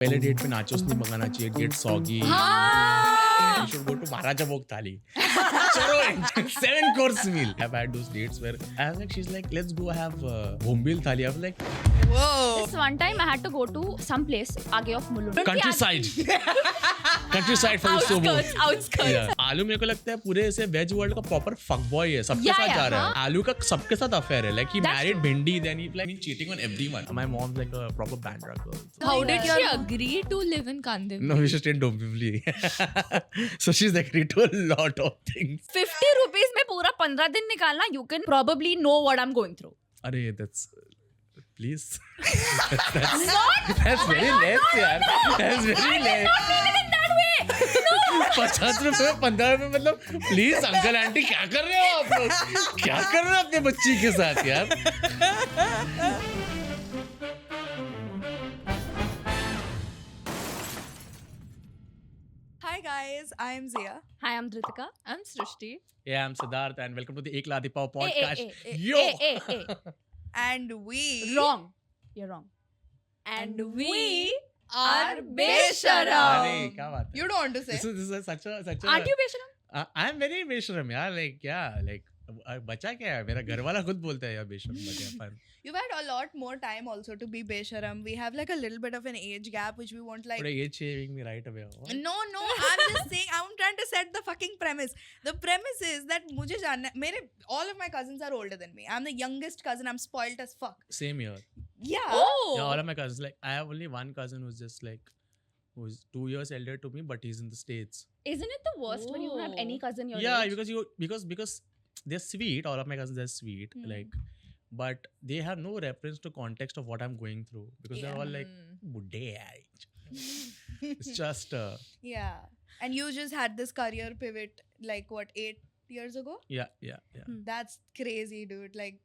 पहले डेट पे नाचोस नहीं मंगाना चाहिए, गेट सॉगी, हाँ! you should go to Maharaja Bhog Thali. Chalo, 7 course meal. I've had those dates where I was like, she's like, let's go have Bhumbil Thali. I was like, Whoa. This one time I had to go to some place आगे of Mulund. countryside. Countryside for so Outskirts, outskirts. Yeah. आलू मेरे को लगता है पूरे ऐसे veg world का proper fuck boy है, सबके साथ जा रहा है. आलू का सबके साथ अफेयर है. Like he That's married true. Bindi, then he like cheating on everyone. My mom's like a proper bandra girl. How did she agree to live in Kandivali? No, we should stay in Dombivli. So she's agreed to a lot of things. 50 rupees में पूरा 15 दिन निकालना, you can probably know what I'm going through. अरे that's please. that's very less यार. That's very less. 50 रुपए में 15 रुपए मतलब प्लीज अंकल आंटी क्या कर रहे हो आप लोग, क्या कर रहे हो अपने बच्ची के साथ यार. Hi guys, I am Zia. Hi, I'm Dhritika. I'm Srishti. Yeah, I'm Siddharth and welcome to the Ek Ladhi Pav Eh, podcast. eh, eh, Yo. And we Wrong. You're wrong. And we are अरे Besharam. क्या बात है. You don't want to say. This is such a Aren't you Besharam? I'm very बेशरम यार. Like क्या like बचा क्या है, मेरा घर वाला खुद बोलता है यार बेशरम बचा पर. You've had a lot more time also to be Besharam. We have like a little bit of an age gap which we want like. थोड़ा age shaving me right away. No, I'm just saying, I'm trying to set the fucking premise. The premise is that मुझे जानना मेरे all of my cousins are older than me. I'm the youngest cousin. I'm spoiled as fuck. Same here. Yeah. Oh. Yeah, all of my cousins. Like I have only one cousin who's just like who's 2 years elder to me, but he's in the States. Isn't it the worst when you don't have any cousin your Yeah, age? because they're sweet. All of my cousins are sweet. Like, but they have no reference to context of what I'm going through because they're all like, "Budde age." It's just Yeah. And you just had this career pivot like what 8 years ago? yeah. That's crazy, dude. Like,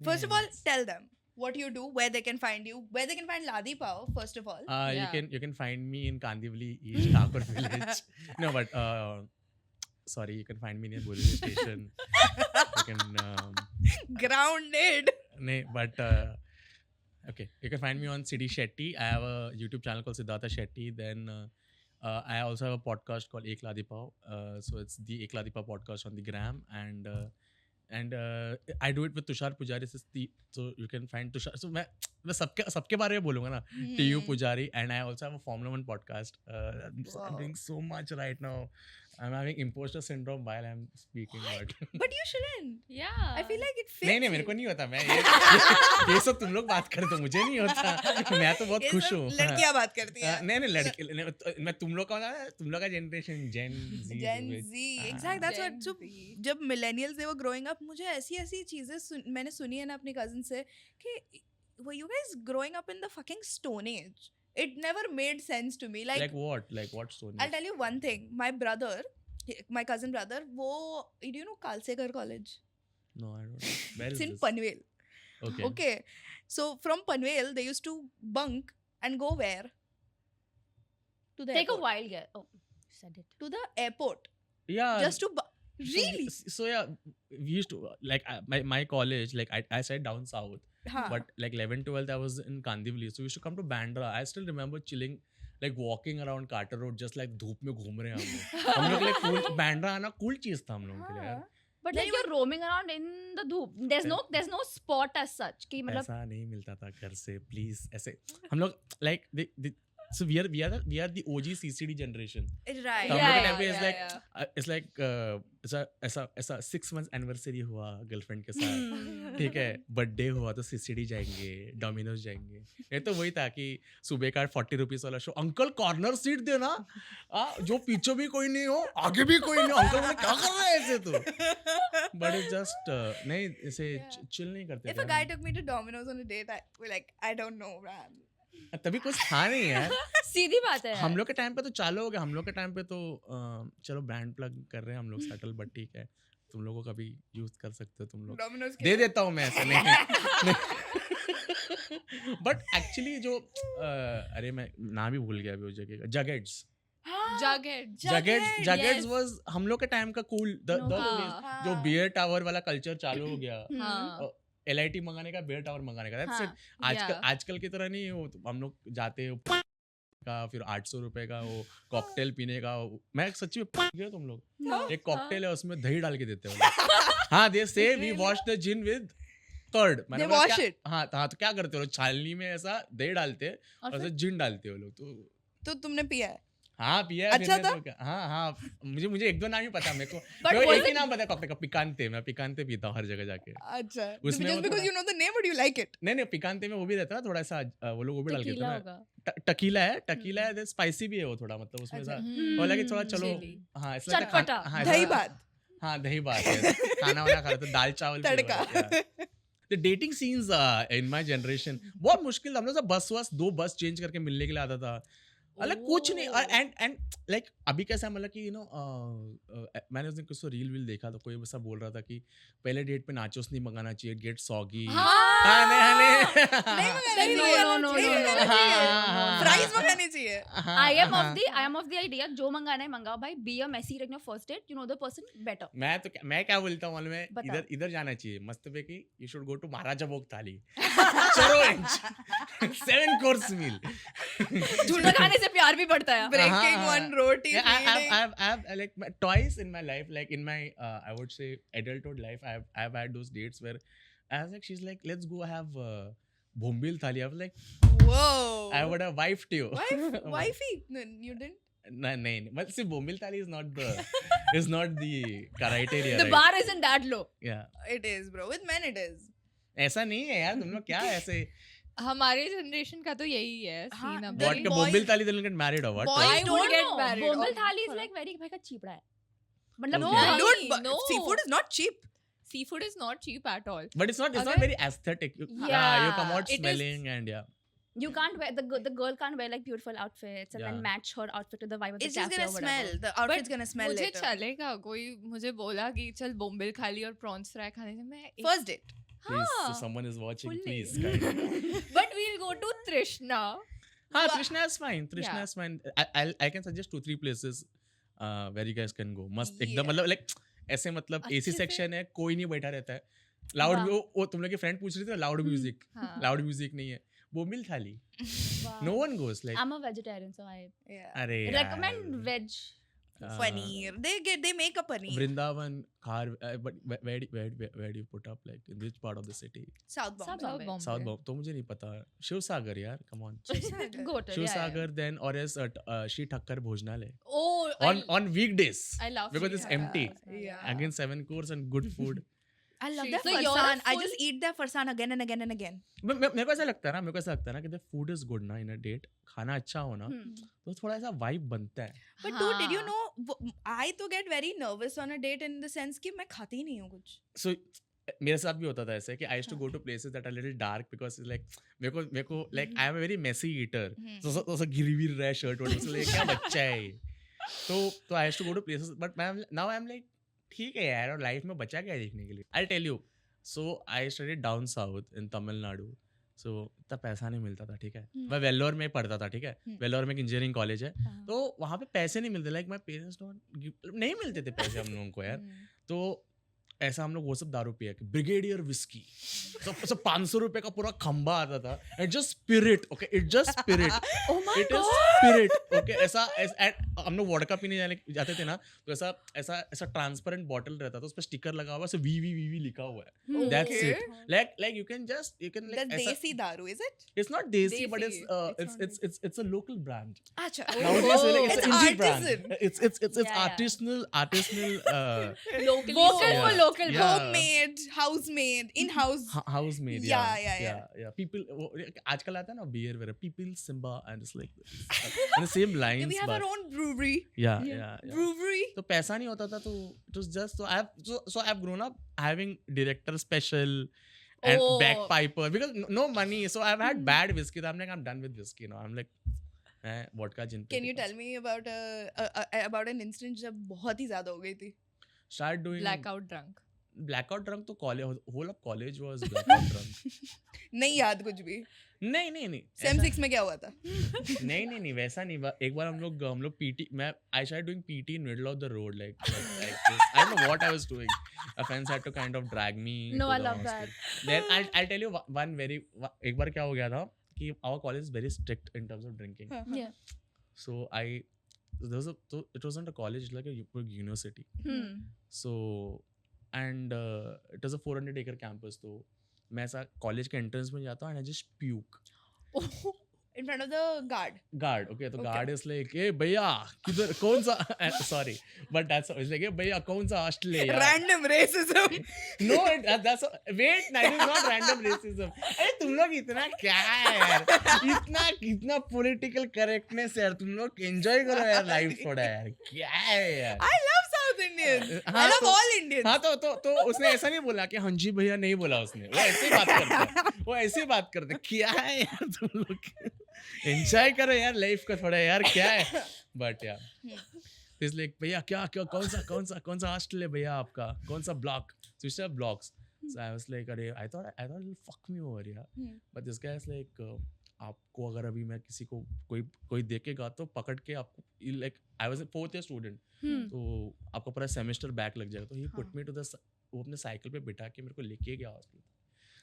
first of all, Yes. tell them what you do, where they can find you, where they can find Ladhi Pav, first of all. You can find me in Kandivali, East Thakur village. No, but sorry, you can find me near Borivali station. You can Grounded. but okay, you can find me on Siddhi Shetty. I have a YouTube channel called Siddhartha Shetty. Then I also have a podcast called Ek Ladhi Pav. So it's the Ek Ladhi Pav podcast on the gram, and I do it with Tushar Pujari. So you can find Tushar. So मैं सबके बारे में बोलूँगा ना. TU Pujari, and I also have a Formula 1 podcast. I'm doing so much right now. I'm having imposter syndrome while I'm speaking. But you shouldn't. Yeah. I feel like it fits. नहीं मेरे को नहीं होता. मैं ये सब तुम लोग बात करते हो, मुझे नहीं होता. मैं तो बहुत खुश हूँ. लड़कियां बात करती हैं. नहीं लड़के मैं तुम लोग का generation Gen Z. Gen Z. Exactly. That's what. So जब millennials they were growing up, मुझे ऐसी चीजें मैंने सुनी है ना अपने cousin से कि were you guys growing up in the fucking Stone Age? It never made sense to me. Like what? Like what story? I'll tell you one thing. My cousin brother, do you know Kalsekar College? No, I don't know. Where It's is in this? Panvel. Okay. Okay. So from Panvel, they used to bunk and go where? To the Take a airport. wild guess. Oh, you said it. To the airport. Yeah. Just to really? So yeah, we used to like my college. Like I said down south. हाँ. But like 11th, 12th, I was in Kandivali. So we used to come to Bandra. I still remember chilling, like walking around Carter Road, just like धूप में घूम रहे हैं हम लोग. like cool, Bandra आना cool चीज था हम लोगों के लिए यार. But like you're roaming around in the dhoop. There's no spot as such. कि मतलब ऐसा नहीं मिलता था घर से, please. ऐसे हम लोग like so we are the OG CCD generation. Right. तो हम लोग के टाइम पे yeah. it's like ऐसा 6 months anniversary हुआ गर्लफ्रेंड के साथ, ठीक है, बर्थडे हुआ तो CCD जाएंगे, डोमिनोज जाएंगे. ये तो वही था कि सुबह का 40 रुपीस वाला शो, अंकल कॉर्नर सीट देना, जो पीछे भी कोई नहीं हो आगे भी कोई नहीं हो, अंकल मैंने क्या कर रहा है ऐसे तो. बट इट्स जस्ट नहीं ऐसे चिल नहीं करते. If a guy took me to Domino's on a date, I don't know, man. तभी कुछ था नहीं यार. सीधी बात है. हम लोग के टाइम पे तो चालू हो गया. हम लोग के टाइम पे तो चलो ब्रांड प्लग कर रहे हैं हम लोग सटल, बट ठीक है, तुम लोगों को कभी यूज कर सकते हो तुम लोग. Domino's दे देता हूँ मैं ऐसा नहीं. बट एक्चुअली जो अरे मैं नाम ही भूल गया अभी उस जगह का. जगेट्स वाज हम लोग के टाइम का कूल. जो बियर टावर वाला कल्चर चालू हो गया. LIT मंगाने का, बियर टावर मंगाने का. That's it. आजकल की तरह नहीं हो हम लोग जाते का, फिर 800 रुपए का वो कॉकटेल पीने का। मैं सच्ची में गया तुम लोग, एक कॉकटेल है उसमें दही डाल के देते हो। हाँ, they say we wash the gin with curd. They wash it. हाँ तो क्या करते हो, छालनी में ऐसा दही डालते हैं और ऐसे जिन डालते हो लोग। तो तुमने पिया है? हाँ पिया है। अच्छा था? हाँ मुझे एक दो नाम ही पता मेरे को, But मेरे को was एक ही it- नाम पता है कॉकटेल का, पिकांते। मैं पिकांते पीता हूँ हर जगह जाके। अच्छा, उसमें just वो because थोड़ा- you know the name, but you like it. नहीं पिकांते में वो भी रहता है ना थोड़ा सा, वो लोग वो भी डाल के देते Tequila हैं होगा। ना। टकीला है, स्पाइसी भी है वो थोड़ा, मतलब उसमें अच्छा। ऐसा लगे थोड़ा चलो। chili। हाँ इसलिए चटपटा। दही भात, हाँ दही भात है, खाना वाना खा तो दाल चावल तड़का। The dating scenes in my generation बहुत मुश्किल था। हम लोग सब बस 2 चेंज करके मिलने के लिए आता था, मतलब कुछ नहीं। और एंड लाइक अभी कैसा मतलब कि यू नो मैंने उस दिन कुछ तो रील देखा तो कोई ऐसा बोल रहा था कि पहले डेट पे नाचोस नहीं मंगाना चाहिए, गेट सॉगी। नहीं मंगाना नहीं, चाहिए, no, no, नहीं no, मंगाना no. चाहिए, फ्राइज मंगानी चाहिए। I am of the idea जो मंगाना है मंगाओ भाई, be a messy like your first date, you know the person better. मैं क्या बोलता हूँ मालूम है, बताओ। इधर जाना चाहिए मस्त पे कि यू शुड गो टू महाराजा भोग थाली, चलो 7 course meal। झूठा खाने से प्यार भी बढ़ता है। Breaking one roti, Yeah, feeding. I've like twice in my life, like in my I would say adulthood life, I've had those dates where I was like, she's like, let's go have Bombil thali. I was like, Whoa. I would have wifed you. Wifey? No, you didn't? नहीं, but see, Bombil thali is not the criteria. The right? bar isn't that low. Yeah, It is, bro. With men, it is. ऐसा नहीं है यार, तुम लोग क्या ऐसे हमारे जनरेशन का तो यही है हाँ, सीन the अभी। what के boys- Bombil thali they'll get married or what? boys I don't don't get know. married. Bombil Oh, thali is fuck. like very भाई का चीपड़ा है। मतलब No, नहीं, dude, but no. seafood is not cheap. Seafood is not cheap at all. But it's not अगर- very aesthetic. You come Yeah, out it is- smelling and yeah. you can't wear the girl can't wear like beautiful outfits and then Yeah. match her outfit to the vibe of the It's just cafe gonna or whatever. smell. The outfit's gonna smell मुझे later. चलेगा, कोई मुझे बोला कि चल बोम्बिल खा ली और prawns fry खाने से मैं First date. Please, हाँ, if someone is watching, fully. please. Guys. but we'll go to Trishna. हाँ, Trishna is fine. Trishna Yeah. is fine. I can suggest 2-3 places where you guys can go. मस्त एकदम, Yeah. मतलब like ऐसे मतलब अच्छे AC से- section है, कोई नहीं बैठा रहता है। लाउड वाह। वो तुम लोग की फ्रेंड पूछ रही थी लाउड म्यूजिक, हाँ। लाउड म्यूजिक नहीं है। बोमिल थाली, Wow. no one goes like I'm a vegetarian so I Yeah. अरे recommend veg. Paneer. They make a paneer. Vrindavan खार, but where do you put up, like in which part of the city? South Bombay. South Bombay. Bombay. South Bombay तो मुझे नहीं पता। शिव सागर यार, come on। Go to Shiv yeah, Sagar then or else Shri Thakkar भोजनालय Oh, on weekdays I love because it's Sri empty. Lanka. Yeah. Again 7 course and good food. I love Shri- that So you're a farsan. I full- just eat that farsan again and again and again. मेरे को ऐसा लगता है ना कि the food is good ना in a date, खाना अच्छा हो ना Hmm. तो थोड़ा ऐसा vibe बनता है। But dude, did you हाँ. know? I तो get very nervous on a date in the sense कि मैं खाती ही नहीं हूँ कुछ. So मेरे साथ भी होता था ऐसे कि I used to go to places that are little dark because it's like मेरे को like I am a very messy eater. तो ऐसा गिर रहा है शर्ट वोट उसके लिए क्या बच्चा है ये। तो I used to go to places but now I'm like ठीक है यार, और लाइफ में बचा क्या है देखने के लिए। I'll tell you. So I studied down south in Tamil Nadu. So इतना पैसा नहीं मिलता था, ठीक है। मैं वेल्लोर में पढ़ता था, ठीक है। वेल्लोर में एक इंजीनियरिंग कॉलेज है, तो वहाँ पे पैसे नहीं मिलते। लाइक माय पेरेंट्स नहीं मिलते थे पैसे हम लोगों को यार। तो ऐसा हम लोग वो सब दारू पिया कि ब्रिगेडियर विस्की, सब 500 रुपए का पूरा खंबा आता था। It just spirit, okay, it just spirit, Oh my it is god. Spirit, okay. ऐसा हम लोग वोडका पीने जाते थे ना, तो ऐसा ट्रांसपेरेंट बॉटल रहता था, उस पर स्टिकर लगा हुआ है, वी लिखा हुआ है। That's Okay. it. Like you can The desi daru, is it? it's not desi, but Desi, it's a local brand. Acha. Nowadays like, it's It's an indie brand. artisan. It's Yeah, yeah. artisanal Locally Vocal Yeah. for local. Yeah. Homemade, house-made, in-house. house made. Yeah. People आजकल आता है ना beer where people Simba and it's like and the same lines. We have but our own brewery. yeah. Brewery. तो पैसा नहीं होता था, तो it was just so I've grown up having director special and Oh. bagpiper because no money, so I've had bad whiskey. I'm like, I'm done with whiskey now. I'm like vodka gin. Can you tell me about an instance जब बहुत ही ज़्यादा हो गई थी? start doing blackout drunk. blackout drunk? तो whole of college was blackout drunk. नहीं याद कुछ भी. नहीं Sem 6 में क्या हुआ था? नहीं वैसा नहीं। एक बार हम लोग PT, मैं I started doing PT in middle of the road like this. I don't know what I was doing. A friend had to kind of drag me. No, to I the love hospital. that. Then I'll tell you one very, एक बार क्या हो गया था कि our college is very strict in terms of drinking. Yeah. So it wasn't a college, like a university. So and it was a 400 acre campus. तो मैं ऐसा college के एंट्रेंस में जाता हूँ and I just puke. In front of the guard. Guard, okay, तो Okay. guard is like, hey भैया किधर कौन सा sorry but that's it's like, hey भैया कौन सा हॉस्टल है यार? Random racism. No, that's wait, that is not random racism. अरे तुम लोग इतना क्या है यार, इतना political correctness यार, तुम लोग enjoy करो यार लाइफ थोड़ा यार, क्या है यार? I love South Indians. हाँ, I love तो- all Indians. हाँ तो उसने ऐसा नहीं बोला कि हाँ जी भैया, नहीं बोला उसने, वो ऐसे ही बात करता है, वो ऐसे ही बात करते हैं, क्या है यार तुम लोग, एंजॉय करो यार लाइफ का थोड़ा यार, क्या है, बट यार इसलिए भैया क्या क्या कौन सा हॉस्टल है भैया आपका, कौन सा block, so we still have blocks. So I was like, अरे I thought it'll fuck me over यार, but this guy is like, आपको अगर अभी मैं किसी को कोई देखेगा तो पकड़ के आपको, like I was a 4th year student, तो आपका पूरा सेमेस्टर बैक लग जाएगा, तो ही पुट मी टू द, वो अपने साइकिल पे बिठा के मेरे को लेके गया हॉस्पिटल.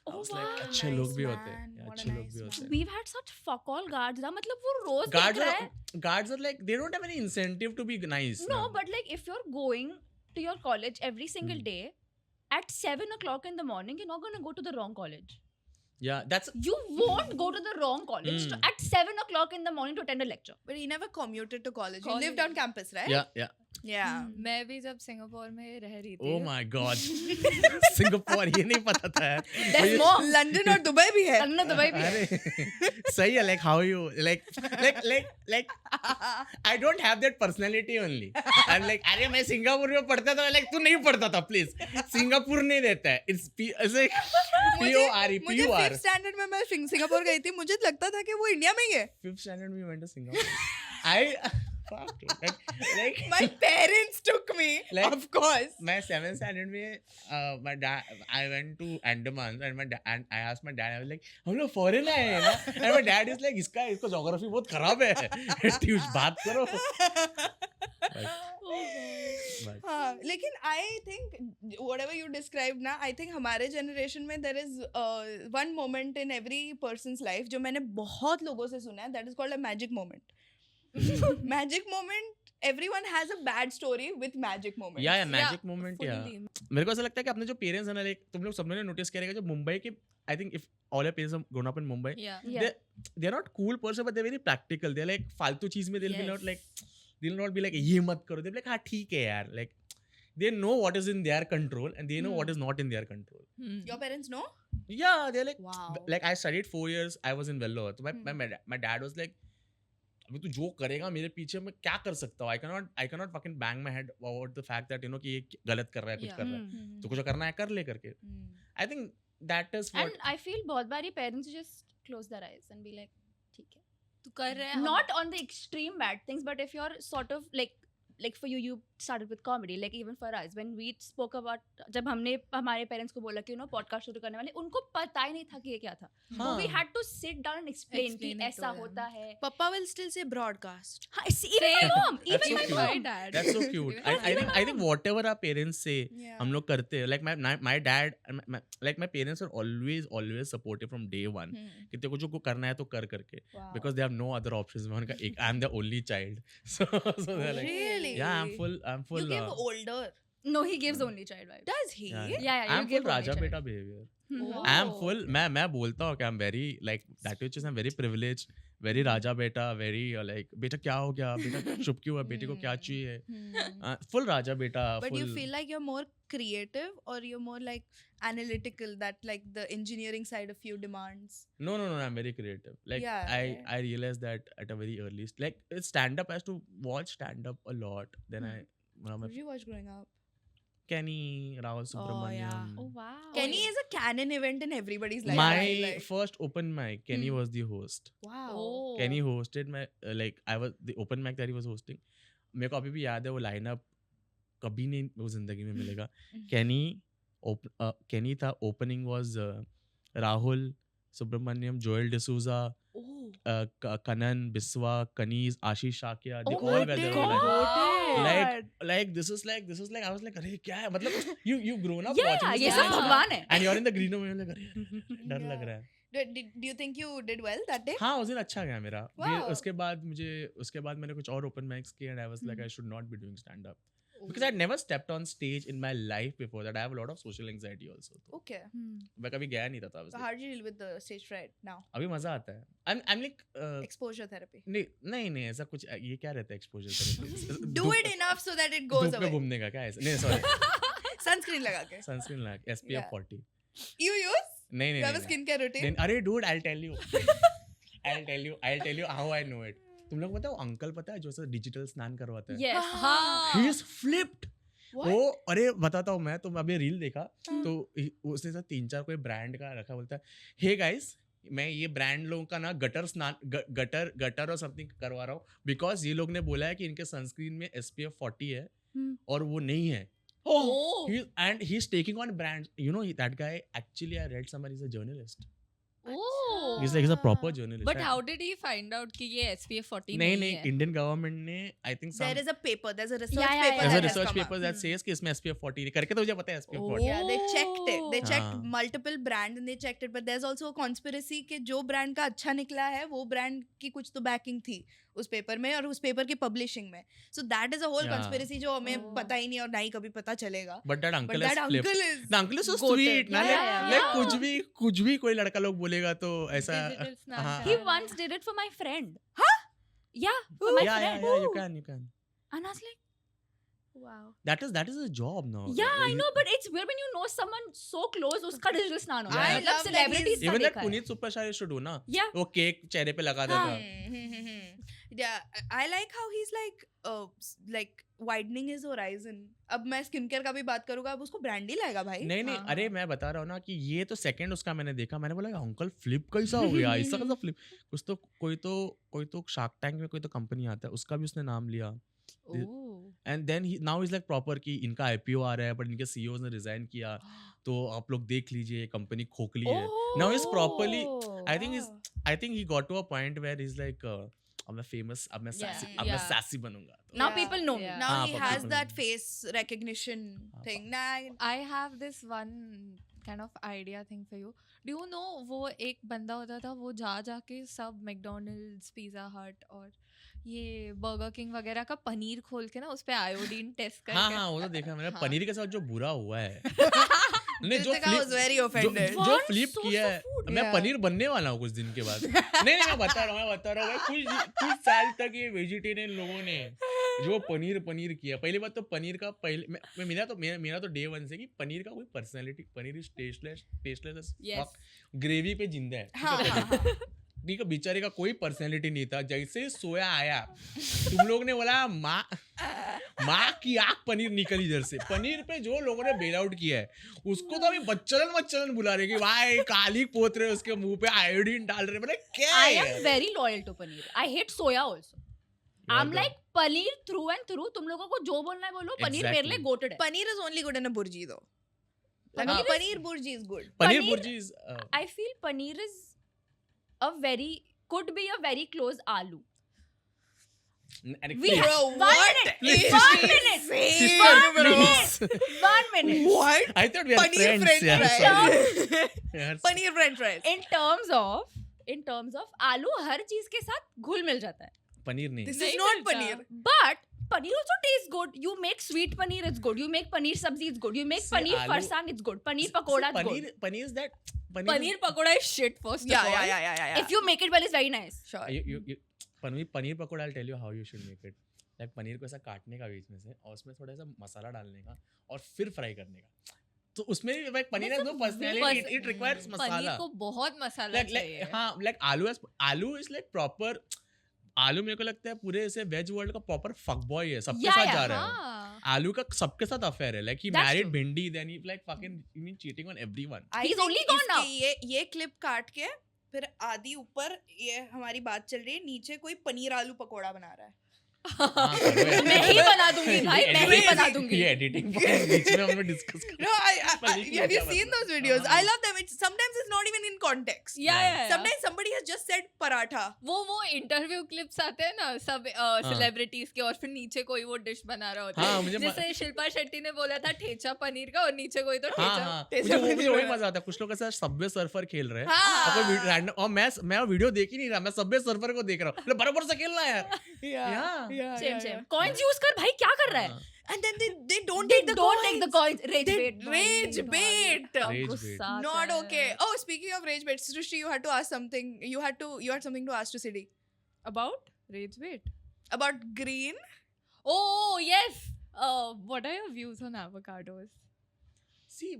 I was like, अच्छे लोग भी होते हैं, अच्छे लोग भी होते हैं. We've had such fuck all guards ना, मतलब वो रोज Guards देख रहा है. are like, they don't have any incentive to be nice. No, na. but like if you're going to your college every single Hmm. day at 7 o'clock in the morning, you're not gonna go to the wrong college. Yeah, that's You won't go to the wrong college at 7 o'clock in the morning to attend a lecture. But he never commuted to college. He College. lived on campus, right? yeah. Yeah. मैं भी जब Singapore में रह रही थी Oh my god. Singapore, ये नहीं पता था यार. There's more. London और दुबई भी है. अन्ना दुबई भी है. अरे सही है, like how you like I don't have that personality only. I'm like, अरे मैं सिंगापुर में पढ़ता था, like तू नहीं पढ़ता था प्लीज, सिंगापुर नहीं देता है, it's like PORE मुझे PUR. 5th standard में मैं सिंगापुर गई थी, मुझे लगता था कि वो इंडिया में ही है. 5th standard में went to Singapore. Fuck it. Like My parents took me, Like- of course. मैं 7th standard में my dad, I went to Andaman and and I asked my dad, I was like, हम लोग foreign आए हैं ना, and my dad is like, इसको geography बहुत खराब है, ट्यूज बात करो. But हाँ, लेकिन I think whatever you described ना, I think हमारे generation में there is one moment in every person's life जो मैंने बहुत लोगों से सुना है, that is called a magic moment. Magic moment. Everyone has a bad story with magic moment. yeah, magic moment, yeah. fully. मेरे को ऐसा लगता है कि अपने जो पेरेंट्स हैं ना, like तुम लोग सबने नोटिस करेगा, जो मुंबई के, I think if all your parents have grown up in Mumbai, Yeah. Yeah. they're not cool person, but they're very practical. They're like फालतू चीज में they'll be not like, they'll not be like ये मत करो. They'll be like हाँ ठीक है यार, like they know what is in their control and they know what is not in their control. Your parents know? Yeah, they're like, Wow. like I studied 4 years. I was in Vellore. So my dad was like, अभी तू जो करेगा मेरे पीछे मैं क्या कर सकता हूँ? I cannot fucking bang my head about the fact that कि ये गलत कर रहा है, कुछ कर रहा है. तो कुछ करना है कर ले करके. I think that is what. And I feel बहुत बारी parents just close their eyes and be like, ठीक है. तू कर रहे हैं Not on the extreme bad things, but if you're sort of like for you started with comedy, like even for us when we spoke about, जब हमने हमारे parents को बोला कि podcast शुरू करने वाले, उनको पता ही नहीं था कि ये क्या था. So we had to sit down and explain कि Explain it ऐसा to them. होता है. Papa will still say broadcast. हाँ, even my mom, That's even so my cute. mom. dad. That's so cute. Even I think whatever our parents say, Yeah. हम लोग करते हैं. Like my dad, like my parents are always supportive from day one. कि तेरे को जो करना है तो कर करके. Wow. Because they have no other options. मैं उनका एक, I'm the only child. So they're like, Really? yeah, I'm full. You give older. No, he gives only child vibe. Does he? Yeah. Yeah, you I'm give full only Raja child. beta behavior. Hmm. I'm full. मैं बोलता हूँ कि I'm very like that which is I'm very privileged, very Raja beta, very like बेटा क्या हो गया, बेटा चुप क्यों है, बेटे को क्या चाहिए, full Raja beta. But full, you feel like you're more creative or you're more like analytical, that like the engineering side of you demands? No, I'm very creative. Like Yeah, right. I realized that at a very early like stand up. I used to watch stand up a lot. Then What did you watch growing up? Kenny, Rahul Subramaniam. Oh wow. Kenny is a canon event in everybody's life. I My feel like. first open mic, Kenny was the host. Wow. Oh. Kenny hosted my like I was the open mic that he was hosting. मेरे को अभी भी याद है वो lineup कभी नहीं वो जिंदगी में मिलेगा. Kenny था. Opening was Rahul Subramaniam, Joel D'Souza, Kanan, Biswa, Kaniz, Ashish Shakia. They all were there. Like this is like I was like अरे क्या है मतलब you grown up Yeah, watching ये this सब stuff, भगवान है. and you're in the green room and you're like अरे डर लग रहा है. Do you think you did well that day? हाँ उस दिन अच्छा गया मेरा Wow. उसके बाद मैंने कुछ और ओपन माइक्स किए and I was like I should not be doing stand up because I'd never stepped on stage in my life before that. I have a lot of social anxiety also. Okay. मैं कभी गया नहीं था तब So how do you deal with the stage fright now? अभी मजा आता है I'm like Exposure therapy. नहीं ऐसा कुछ ये क्या रहता है exposure therapy Do it enough so that it goes धूप में away. घूमने का क्या ऐसा नहीं sorry Sunscreen लगा के. sunscreen लगा SPF Yeah. 40 You use? नहीं You have a skincare routine? Then, अरे dude I'll tell you I'll tell you how I know it. तुम लोग पता है अंकल पता है जो सर डिजिटल स्नान करवाता है Yes. he is flipped What? वो अरे बताता हूँ मैं अभी रील देखा तो उसने सर 3-4 कोई ब्रांड का रखा बोलता है हे गाइस मैं ये ब्रांड लोगों का ना गटर और समथिंग करवा रहा हूँ बिकॉज ये लोग ने बोला है कि इनके सनस्क्रीन में SPF 40 है और वो नहीं है Oh. and he's taking on brands. You know that guy actually I read somewhere he's a journalist. Oh. He's a proper journalist. But how did he find out कि ये SPF 40 नहीं नहीं है? Indian government ने I think some There is a paper. There's a research Yeah, paper. there's a that has research come paper up. that says कि इसमें SPF 40 नहीं करके तो मुझे पता है SPF 40. Yeah, they checked it. They checked हाँ. multiple brands and they checked it. But there's also a conspiracy कि जो brand का अच्छा निकला है वो brand की कुछ तो backing थी उस पेपर में और उस पेपर की पब्लिशिंग में. So that is a whole Yeah. conspiracy जो हमें Oh. पता ही नहीं और ना ही कभी पता चलेगा. But that But uncle that has flipped. uncle is The uncle is so goated. sweet. ना Yeah, like yeah, like कुछ भी कोई लड़का लोग बोलेगा तो ऐसा Digital स्नान हाँ. He कराना once did it for my friend. Huh? Yeah, for my yeah friend. you can. And I was like, wow. That is a job now. Yeah, I know, but it's weird when you know someone so close. उसका digital स्नान हो Yeah. गया. I मतलब love that celebrities he's- का Even that देखा है. Puneet Superstar used to do ना. Yeah. वो केक चेहरे पे लगा देता. Yeah, I like how he's like widening his horizon. अब मैं skincare का भी बात करूँगा अब उसको ब्रांड ही लाएगा भाई. नहीं हाँ, अरे हाँ. मैं बता रहा हूँ ना कि ये तो सेकंड उसका मैंने देखा मैंने बोला अंकल फ्लिप कैसा हो गया ऐसा कैसा फ्लिप कुछ तो कोई तो शार्क टैंक में कोई तो कंपनी आता है उसका भी उसने नाम लिया Oh. And then now is like proper कि इनका आईपीओ आ रहा है बट इनके सीईओ ने रिजाइन किया तो आप लोग देख लीजिए कंपनी खोखली है now he's properly I think he got to a point where he's like अब मैं famous अब मैं Yeah, sassy अब मैं yeah. sassy बनूंगा तो Now Yeah. people know me. Yeah. Now हाँ, he but has people that know. face recognition हाँ, thing. Nah, I have this one kind of idea thing for you. Do you know वो एक बंदा होता था वो जाके सब मैकडॉनल्ड्स पिज़्ज़ा हट और ये बर्गर किंग वगैरह का पनीर खोल के ना उस पे आयोडीन टेस्ट करके हाँ वो तो देखा मैंने हाँ. पनीर के साथ जो बुरा हुआ है नहीं Ritika was very offended. जो Want फ्लिप source किया of है food. मैं Yeah. पनीर बनने वाला हूँ कुछ दिन के बाद नहीं मैं बता रहा हूँ भाई कुछ साल तक ये वेजिटेरियन लोगों ने जो पनीर किया पहली बात तो पनीर का पहले मेरा तो डे वन से कि पनीर का कोई personality paneer is tasteless Yes. Gravy पे जिंदा है हाँ. ठीक है बेचारे का कोई पर्सनालिटी नहीं था जैसे ही सोया आया तुम लोग ने बोला माँ की आँख पनीर निकल इधर से पनीर पे जो लोगों ने बेल आउट किया है उसको तो अभी बच्चन बुला रहे कि भाई काली पोत रहे उसके मुंह पे आयोडीन डाल रहे मतलब क्या I है am very loyal to paneer. I hate soya also. I'm like paneer through and through. तुम लोगों को जो बोलना है बोलो पनीर मेरे लिए Exactly. goated है. Paneer is only good in a burji though. Like Paneer is- paneer burji is good. Paneer paneer- bhurji is I feel paneer is could be a very close aloo. We Bro, have what Please, is one she minute. saying, One bro? minute. 1 minute. What? I thought we are Paneer friends french यार, fries. sorry. यार, Paneer french fries. In terms of आलू हर चीज के साथ घुल मिल जाता है. पनीर नहीं This नहीं is not मिलता. paneer. But paneer also tastes good. You make sweet paneer, it's good. You make paneer sabzi, it's good. You make See, paneer aloo- farsang, it's good. Paneer pakoda, it's good. Paneer is that paneer pakora is shit first Yeah, of all. yeah. If you make it well, it's very nice. Sure. Paneer pakora I'll tell you how you should make it. Like paneer को ऐसा काटने का बीच में से और उसमें थोड़ा सा मसाला डालने का और फिर फ्राई करने का तो उसमें भी like paneer has no personality it requires paneer masala को बहुत मसाला चाहिए. हाँ like आलू is like proper आलू मेरे को लगता है पूरे ऐसे वेज वर्ल्ड का प्रॉपर फक बॉय है सबके Yeah, साथ yeah, जा रहा है हाँ. आलू का सबके साथ अफेयर है like he That's married true. भिंडी then he like fucking you mean cheating on everyone I He's think only gone now. ये क्लिप काट के फिर आधी ऊपर ये हमारी बात चल रही है नीचे कोई पनीर आलू पकोड़ा बना रहा है. हाँ, करो यार। मैं ही बना दूंगी भाई, मैं ही बना दूंगी. ये एडिटिंग बीच में हम लोग डिस्कस कर No, Have you seen those videos? I love them. Sometimes it's not even in context. Yeah. Sometimes somebody has just said paratha. वो इंटरव्यू क्लिप्स आते हैं ना सब सेलिब्रिटीज के, और फिर नीचे कोई वो डिश बना रहा होता है, जैसे शिल्पा शेट्टी ने बोला था ठेचा पनीर का, और नीचे कोई तो ठेचा मुझे वही मजा आता है। कुछ लोग ऐसा सबवे सर्फर खेल रहे हैं और कोई रैंडम, और मैं वो वीडियो देख ही नहीं रहा, मैं सबवे सर्फर को देख रहा हूँ, बराबर से खेलना है यार। सेम कॉइंस यूज कर भाई, क्या कर रहा है? And then they don't take the coins. Rage bait. Not okay. Uh, Oh, speaking of rage bait, Srushti, you had to ask something. You had something to ask to Siddhi about rage bait. about green. Oh yes. What are your views on avocados? See,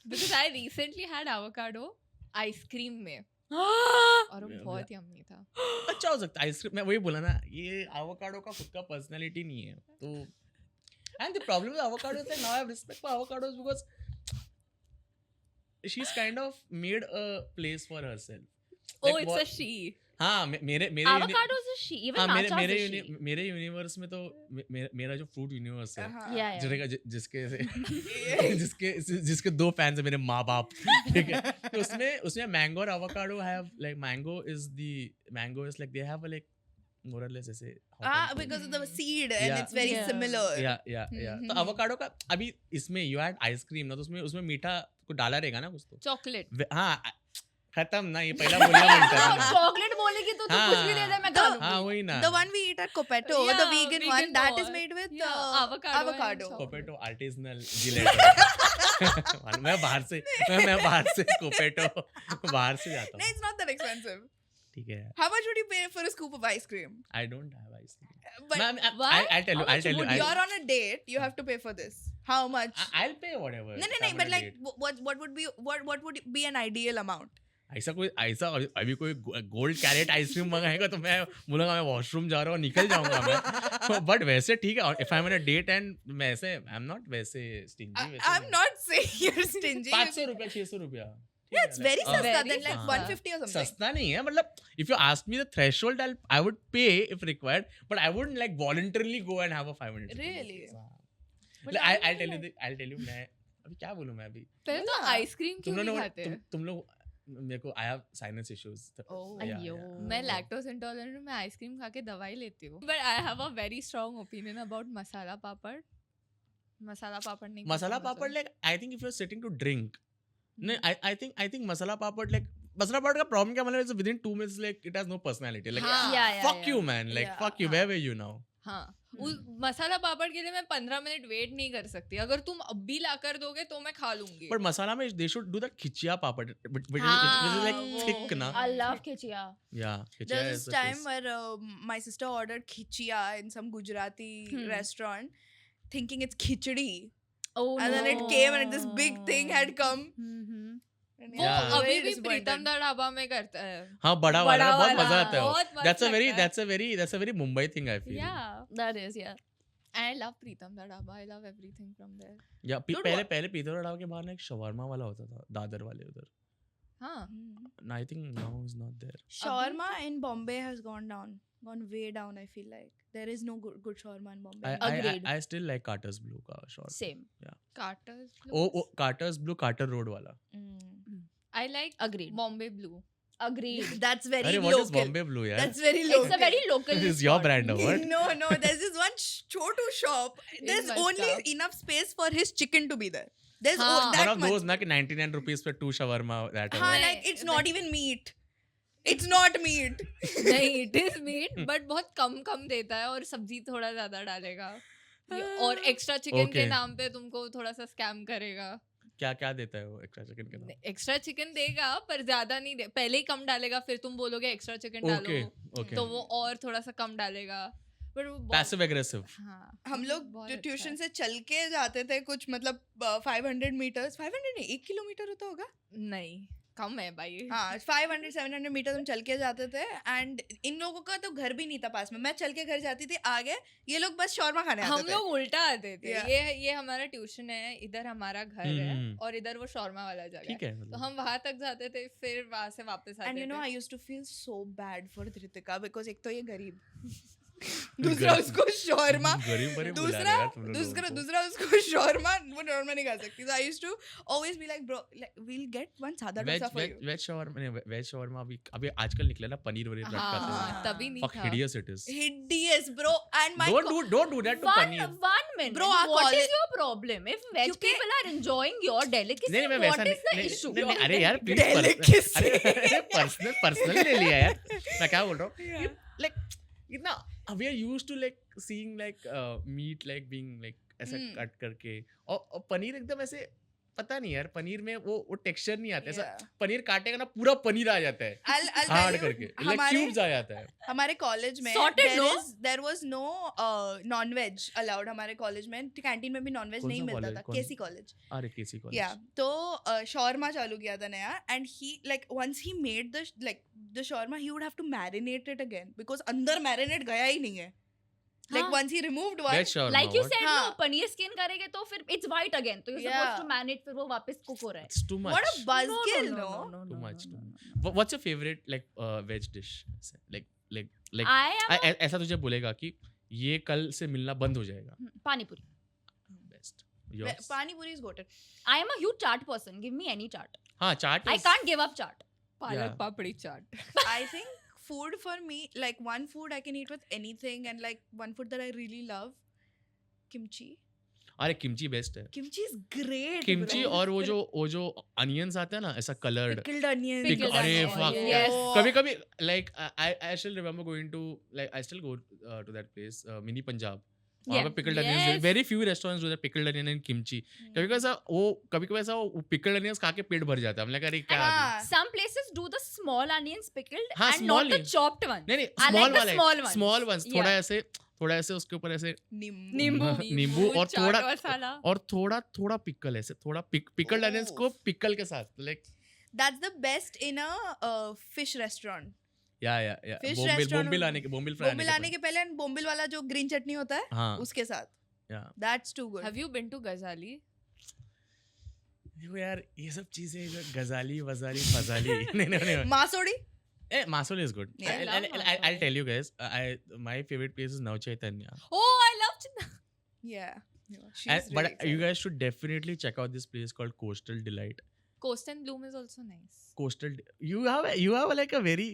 Because I recently had avocado ice cream में, और वो बहुत yummy था। अच्छा हो सकता है ice cream. मैं वही बोला ना, ये एवोकाडो का खुद का पर्सनालिटी नहीं है, तो and the problem with avocado is that now I have respect for avocados because she is kind of made a place for herself. Oh, it's a she. हाँ, मेरे avocado is a she, even matcha is a she. मेरे universe में तो मेरा जो fruit universe है, Yeah. जिसके 2 fans हैं, मेरे माँ बाप, ठीक है, तो उसमें मैंगो और avocado have like, mango is like they have like more or less ऐसे Because of the seed and it's very similar. तो एवोकाडो का अभी इसमें यू ऐड आइसक्रीम ना, तो उसमें मीठा कुछ डाला रहेगा ना कुछ तो। चॉकलेट। हाँ खत्म ना, ये पहला बोलिया बनता है। चॉकलेट बोलेगी तो कुछ भी दे दे मैं खा लूंगी। हाँ वही ना। The one we eat at Copeto, the vegan one, that is made with avocado. Copeto artisanal gelato. मैं बाहर से कोपेटो बाहर से जाता No, हूँ। it's not that expensive. ठीक है। How much would you pay for a scoop of ice cream? I don't have ice cream. But I'll tell you. you're on a date, you have to pay for this. How much? I'll pay whatever. No, but like, what would be an ideal amount? ऐसा अभी कोई gold carat ice cream मंगाएगा तो मैं बोलूंगा मैं washroom जा रहा हूँ, निकल जाऊंगा मैं। बट वैसे ठीक है, if I am on a date and मैं ऐसे आई एम नॉट वैसे stingy. I'm not saying you're stingy. 500 रुपया 600 रुपया। Yeah, it's very sasta very than like sasta. 150 or something. सस्ता नहीं है, मतलब if you ask me the threshold, I would pay if required, but I wouldn't like voluntarily go and have a 500. Really? I'll tell you मैं अभी क्या बोलूँ मैं अभी। पहले तो आइसक्रीम क्यों नहीं खाते? तुम लोग मेरे को I have sinus issues. अयो। मैं लैक्टोज इंटॉलरेंट हूँ, मैं आइसक्रीम खा के दवाई लेती हूँ। But I have a very strong opinion about masala papad नहीं। मसाला पापड़ like I think if you're sitting to drink, no, I think masala papad का problem क्या, मतलब within 2 minutes like it has no personality, like fuck you man, like fuck you, where were you now? हाँ, उस मसाला पापड़ के लिए मैं 15 minute wait नहीं कर सकती। अगर तुम अब भी ला कर दोगे तो मैं खा लूंगी। But मसाला में they should do that खिचिया papad, which is like thick ना। I love खिचिया। Yeah, खिचिया There was is this time where my sister ordered khichiya in some Gujarati restaurant, thinking it's khichdi. Oh, and then it came and this big thing had come. And वो अभी भी प्रीतम दा ढाबा में करता है। हाँ, बड़ा वाला बहुत मजा आता है। बहुत मस्त That's a very Mumbai thing, I feel. Yeah, that is I love प्रीतम दा dhaba. I love everything from there. Yeah, पहले प्रीतम दा ढाबा के बाहर ना एक शवारमा वाला होता था, दादर वाले उधर। हाँ, I think now is not there. Shawarma in Bombay has gone way down. I feel like there is no good shawarma in Bombay. Agreed. I still like Carter's Blue का shawarma. same. Carter's Blue. Oh, Carter's Blue, Carter Road वाला. I like Agreed. Bombay Blue. Agreed. That's very अरे local. what is Bombay Blue यार? That's very local. It's a very local. This is your brand, or what? No. There's this one chotu shop. There's my only stuff. enough space for his chicken to be there. There's हाँ. that One of much. those ना कि 99 rupees पे 2 shawarma that. हाँ, है। like it's not even meat. It's not meat. नहीं, it is meat, but बहुत कम देता है और सब्जी थोड़ा ज्यादा डालेगा और एक्स्ट्रा चिकन के Okay. नाम पे तुमको थोड़ा सा स्कैम करेगा। क्या देता है वो एक्स्ट्रा चिकन के नाम? एक्स्ट्रा चिकन देगा पर ज्यादा नहीं दे, पहले ही कम डालेगा, फिर तुम बोलोगे एक्स्ट्रा चिकन Okay, डालो okay. तो वो और थोड़ा सा कम डालेगा। पर वो Passive aggressive. हाँ, हम लोग बहुत अच्छा ट्यूशन है। से चल के जाते थे कुछ मतलब 500 meters 500 नहीं 1 किलोमीटर होता होगा नहीं, कम है भाई। हाँ 500-700 मीटर हम चल के जाते थे एंड इन लोगों का तो घर भी नहीं था पास में। मैं चल के घर जाती थी, आगे ये लोग बस शौरमा खाने आते हम थे। लोग उल्टा आते थे। Yeah. ये हमारा ट्यूशन है, इधर हमारा घर है और इधर वो शौरमा वाला जगह ठीक है, है तो मतलब। हम वहां तक जाते थे, फिर वहां से वापस आते एंड यू नो थे। I used to feel so bad for Dhritika because एक तो ये गरीब दूसरा उसको शॉर्मा, गरीब बड़े बुला रहे दूसरा यार तुम लोग लोगों को। दूसरा उसको शॉर्मा, वो शॉर्मा नहीं खा सकती. So I used to always be like, bro, like, we'll get one sada dosa for you. Veg shawarma नहीं, वेज शॉर्मा अभी आजकल निकला ना, पनीर वनीर लटकाते हाँ, हैं. तभी नहीं Fuck, था. hideous it is. Hideous, bro. And my Don't do that to paneer. One minute. Bro, our what college- is your problem? If veg क्योंकि- people are enjoying your delicacy, नहीं मैं what वैसा is the नहीं, issue? नहीं, नहीं, अरे यार please Delicacy. अरे पर्सनल ले लिया यार. मैं क्या बोल रहा हूँ, like इतना we are used to like seeing like meat like being like ऐसा कट करके, और पनीर एकदम ऐसे, पता नहीं यार, पनीर में वो टेक्सचर नहीं आता ऐसा. Yeah. पनीर काटेगा ना पूरा पनीर आ जाता है I'll tell हार्ड you, करके, like हमारे क्यूब्स आ जाता है. हमारे कॉलेज में Sorted, no? there was no non-veg allowed. हमारे कॉलेज में कैंटीन में भी non-veg कौन नहीं सा मिलता college? था. कौन- केसी कॉलेज. अरे किसी को Yeah, तो shawarma चालू किया था नया, and he like once he made the shawarma, he would have to marinate it again because अंदर marinate गया ही नहीं है. Like हाँ. once he removed one, veg shawarma. Like you said, हाँ. no, पनीर स्किन करेंगे तो फिर it's white again. तो you're Yeah. supposed to marinate, फिर वो वापस cook हो रहा है. It's too much. what a buzzkill, no? Too much, too much. What's your favorite like veg dish? Like I am ऐसा तुझे बोलेगा कि ये कल से मिलना बंद हो जाएगा. pani puri. Best. Yours? Pani puri is goated. I am a huge chaat person. Give me any chaat. हाँ चाट. I can't give up chaat. पालक Yeah. Papdi chaat. I think food for me, like one food I can eat with anything, and like one food that I really love, kimchi. अरे kimchi best है. Kimchi is great. Kimchi bro. और वो जो onions आते हैं ना ऐसा coloured. pickled onions. Pickled अरे onions, fuck. yes. कभी like I still remember going to like I still go to that place mini Punjab. वहाँ पे pickled Yes. Onions, very few restaurants do that pickled onion and kimchi. कभी कभी ऐसा वो pickled onions खा के पेट भर जाता है. हम लगा अरे क्या है? हाँ. Some places do the small onions pickled हाँ, and not small the he. chopped one. नहीं I स्मॉल like the वाले, small ones. Small once, Yeah. थोड़ा ऐसे उसके ऊपर ऐसे नींबू. नींबू और चाट थोड़ा मसाला. और थोड़ा पिकल ऐसे, थोड़ा पिकल्ड अनियंस को पिकल के साथ like. That's the best in a fish restaurant. या Fish बोम्बिल restaurant बोम्बिल में- आने के बोम्बिल फ्राई बोम्बिल आने के पहले and बोम्बिल वाला जो ग्रीन चटनी होता है हाँ उसके साथ. या That's too good. Have you been to Ghazali? देखो यार ये सब चीजें गजाली वजाली फजाली नहीं मासोड़ी. मासोल is good. Yeah, I love I'll tell you guys, my favorite place is Nav Chaitanya. Oh, I love Yeah. She's But really you good. guys should definitely check out this place called Coastal Delight. Coast and Bloom is also nice. Coastal, you have like a very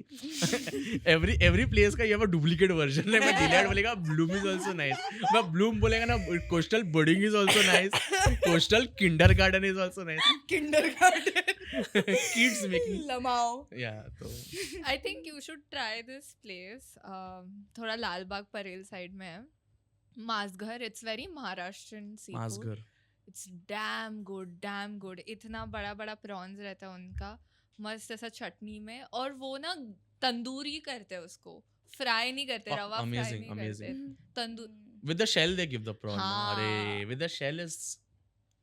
every place का you have a duplicate version. Like मैं Delight बोलेगा Bloom is also nice. मैं Bloom बोलेगा ना Coastal Boarding is also nice. Coastal Kindergarten is also nice. Kindergarten. Kids making. Lamao. Yeah, तो I think you should try this place. थोड़ा लाल बाग Parel side में है. मासघर. It's very Maharashtrian seafood. मासघर. It's damn good. इतना बड़ा बड़ा prawns रहता है उनका, मस्त ऐसा चटनी में, और वो ना तंदूरी करते हैं उसको, फ्राई नहीं करते, Oh, रवा फ्राई amazing, नहीं amazing. करते. तंदूर With the shell they give the prawn. हाँ. अरे with the shell is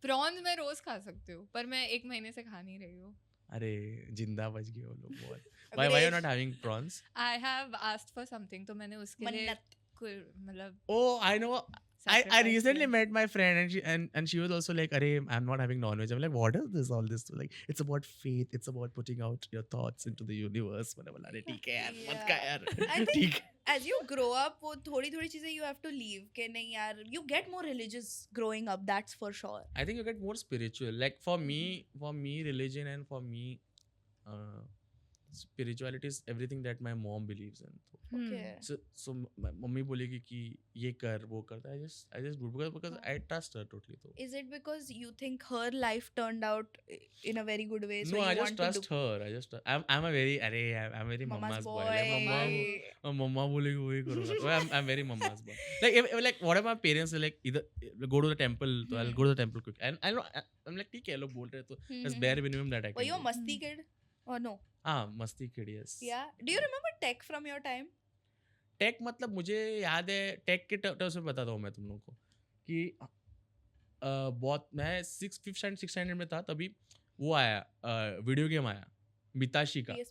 prawns मैं रोज खा सकती हूँ, पर मैं 1 महीने से खा नहीं रही हूँ. अरे जिंदा बच गए वो लोग बहुत. Why you're not having prawns? I have asked for something, तो मैंने उसके लिए मन्नत. मतलब Oh, I know. I sacrifice recently किया. met my friend and she was also like, "Arey, I'm not having non-veg." I'm like, "What is this? All this?" Like, it's about faith. It's about putting out your thoughts into the universe. मैंने बोला, "अरे ठीक है यार, मत खा यार." I think- ठीक है. As you grow up, वो थोड़ी थोड़ी चीजें you have to leave. कि नहीं यार, you get more religious growing up. That's for sure. I think you get more spiritual. Like for me, religion and for me, spirituality is everything that my mom believes in. Okay. So mummy बोलेगी कि ये कर वो करता है. I just do because I trust her totally. तो Is it because you think her life turned out in a very good way? So no, you I just want to trust do her. I'm a very I'm very mama's boy. Like mama बोलेगी वही करूँगा. So I'm very mama's boy. Like what are my parents like either go to the temple. So I'll go to the temple quick. And I know I'm like ठीक है लोग बोल रहे हैं तो that's bare minimum that I can. Were you a do. masti kid or no? हाँ मस्ती kid yes. Yeah. Do you remember tech from your time? Tech मतलब मुझे याद है टेक के टर्म्स में बताता हूँ मैं तुम लोगों को कि बहुत मैं 5th and 6th standard में था तभी वो आया वीडियो गेम आया मिताशी का। PS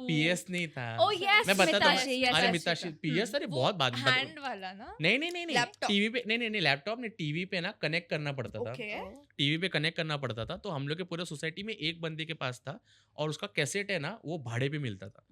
PS नहीं था। Oh yes, मैं बताता हूँ। मिताशी, yes, अरे yes, मिताशी yes. PS अरे वो बहुत बाद में हैंड वाला ना नहीं Laptop. टीवी पे नहीं लैपटॉप नहीं, टीवी पे ना कनेक्ट करना पड़ता था। Okay. टीवी पे कनेक्ट करना पड़ता था, तो हम लोग के पूरे सोसाइटी में एक बंदे के पास था और उसका कैसेट है ना वो भाड़े पे मिलता था।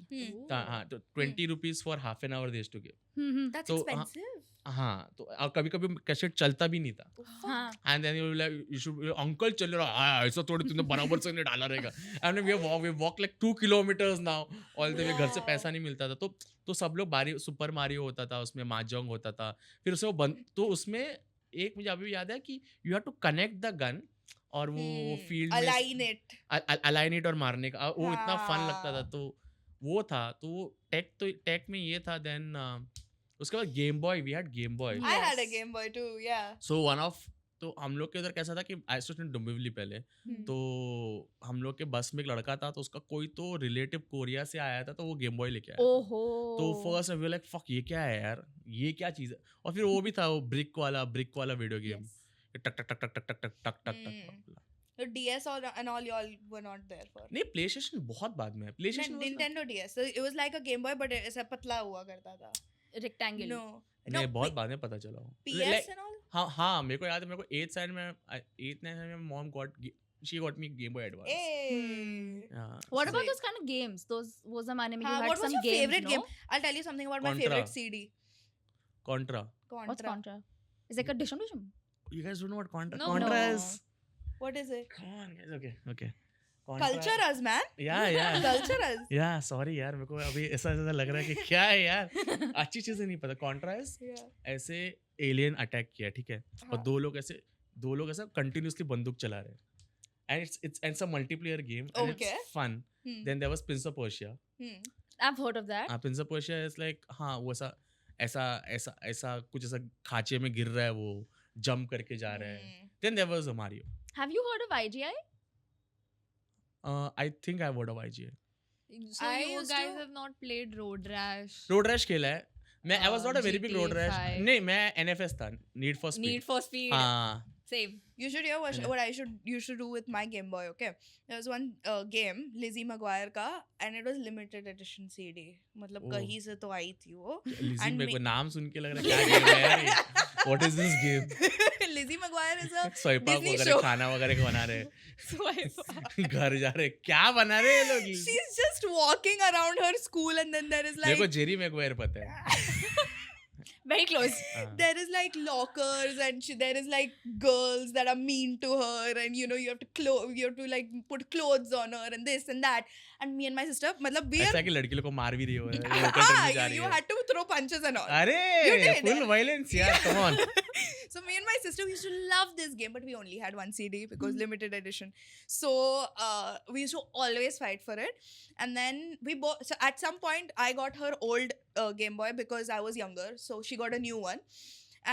हाँ, तो 20 rupees for half an hour they to give. That's तो expensive. हाँ, तो कभी कभी कैसेट चलता भी नहीं था। हाँ. And then you should uncle चल रहा है ऐसा थोड़ी तूने बराबर से नहीं डाला रहेगा। And we walk like 2 kilometres now all the way. घर से पैसा नहीं मिलता था, तो सब लोग सुपर मारियो होता था उसमें, mahjong होता था। फिर उसे वो बंद, तो उसमें एक मुझे अभी भी याद है कि you have to connect the gun और वो फील्ड में अलाइन इट और मारने का वो इतना फन लगता था। तो वो था, तो टेक में ये था। देन उसके बाद Game Boy, we had Game Boy. I had a Game Boy too, yeah. So one of, तो हम लोग के उधर कैसा था कि आई स्टूड इन डोंबिवली पहले, तो हम लोग के बस में एक लड़का था, तो उसका कोई तो रिलेटिव कोरिया से आया था, तो वो गेम बॉय लेके आया था। ओहो. तो फर्स्ट वी लाइक फक ये क्या है यार, ये क्या चीज है। और फिर वो भी था वो ब्रिक वाला वीडियो गेम, टक टक टक टक टक टक टक टक टक। The DS and all y'all were not there for. नहीं, प्लेस्टेशन बहुत बाद में है। PlayStation Nintendo DS. So it was like a Game Boy, but ऐसा पतला हुआ करता था. Rectangle. No. नहीं, बहुत बाद में पता चला। PS and all. हाँ, मेरे को याद है, मेरे को 8th साइड में 8th 9th में mom she got me Game Boy Advance. Hey. Yeah. What about Sweet. those kind of games? Those zamane mein you हाँ, had what was some your games, favorite no? game? I'll tell you something about my Contra. favorite CD. Contra. What's Contra? It's like a dishum. You guys don't know what Contra? No. Contra No. is. What is it? Come on, guys. Okay. Contra. Culture us, man. Yeah. Culture us. Yeah, sorry यार, मेरे को अभी ऐसा लग रहा है कि क्या है यार, अच्छी चीजें नहीं पता। Contra is Yeah. ऐसे एलियन अटैक किया, ठीक है, और हाँ. दो लोग ऐसा कंटिन्यूसली बंदूक चला रहे हैं, and it's a multiplayer game and Okay. it's fun. Then there was Prince of Persia. I've heard of that. Prince of Persia is like, हाँ, वो ऐसा कुछ ऐसा खांचे में गिर रहा है, वो जंप करके जा रहा है। Then there was a Mario. Have you heard of IGI? I think I've heard of IGA. So I you used guys to- have not played Road Rash, Road Rash खेला है मैं। I was not a very big Road GTA Rash. 5. नहीं, मैं NFS था, Need for Speed. Need for Speed. हाँ, Same. You should hear Yeah. what you should do with my Game Boy, okay? There was one game, Lizzie McGuire का, and it was limited edition CD. मतलब Oh. कहीं से तो आई थी वो. Lizzie, And मेरे को me- नाम सुन के लग रहा है क्या गेम है यार ये? What is this game? Lizzie McGuire is a स्वयंपाक Disney वगैरह, show. खाना वगैरह बना रहे, Swipe. घर जा रहे, क्या बना रहे ये लोग? She's just walking around her school, and then there is मेरे को like जेरी मैगवायर पता है। Very close. हाँ. there is like lockers, and there is like girls that are mean to her, and you have to like put clothes on her and this and that. And me and my sister, मतलब we ऐसा are कि लड़की लोग को मार भी रही हो, लोकल ट्रेन में जा रही you है। had to throw punches and all. अरे You did. फुल वायलेंस यार, come on. So me and my sister, we used to love this game, but we only had one CD because limited edition. So we used to always fight for it. And then so at some point I got her old Game Boy because I was younger. So she got a new one.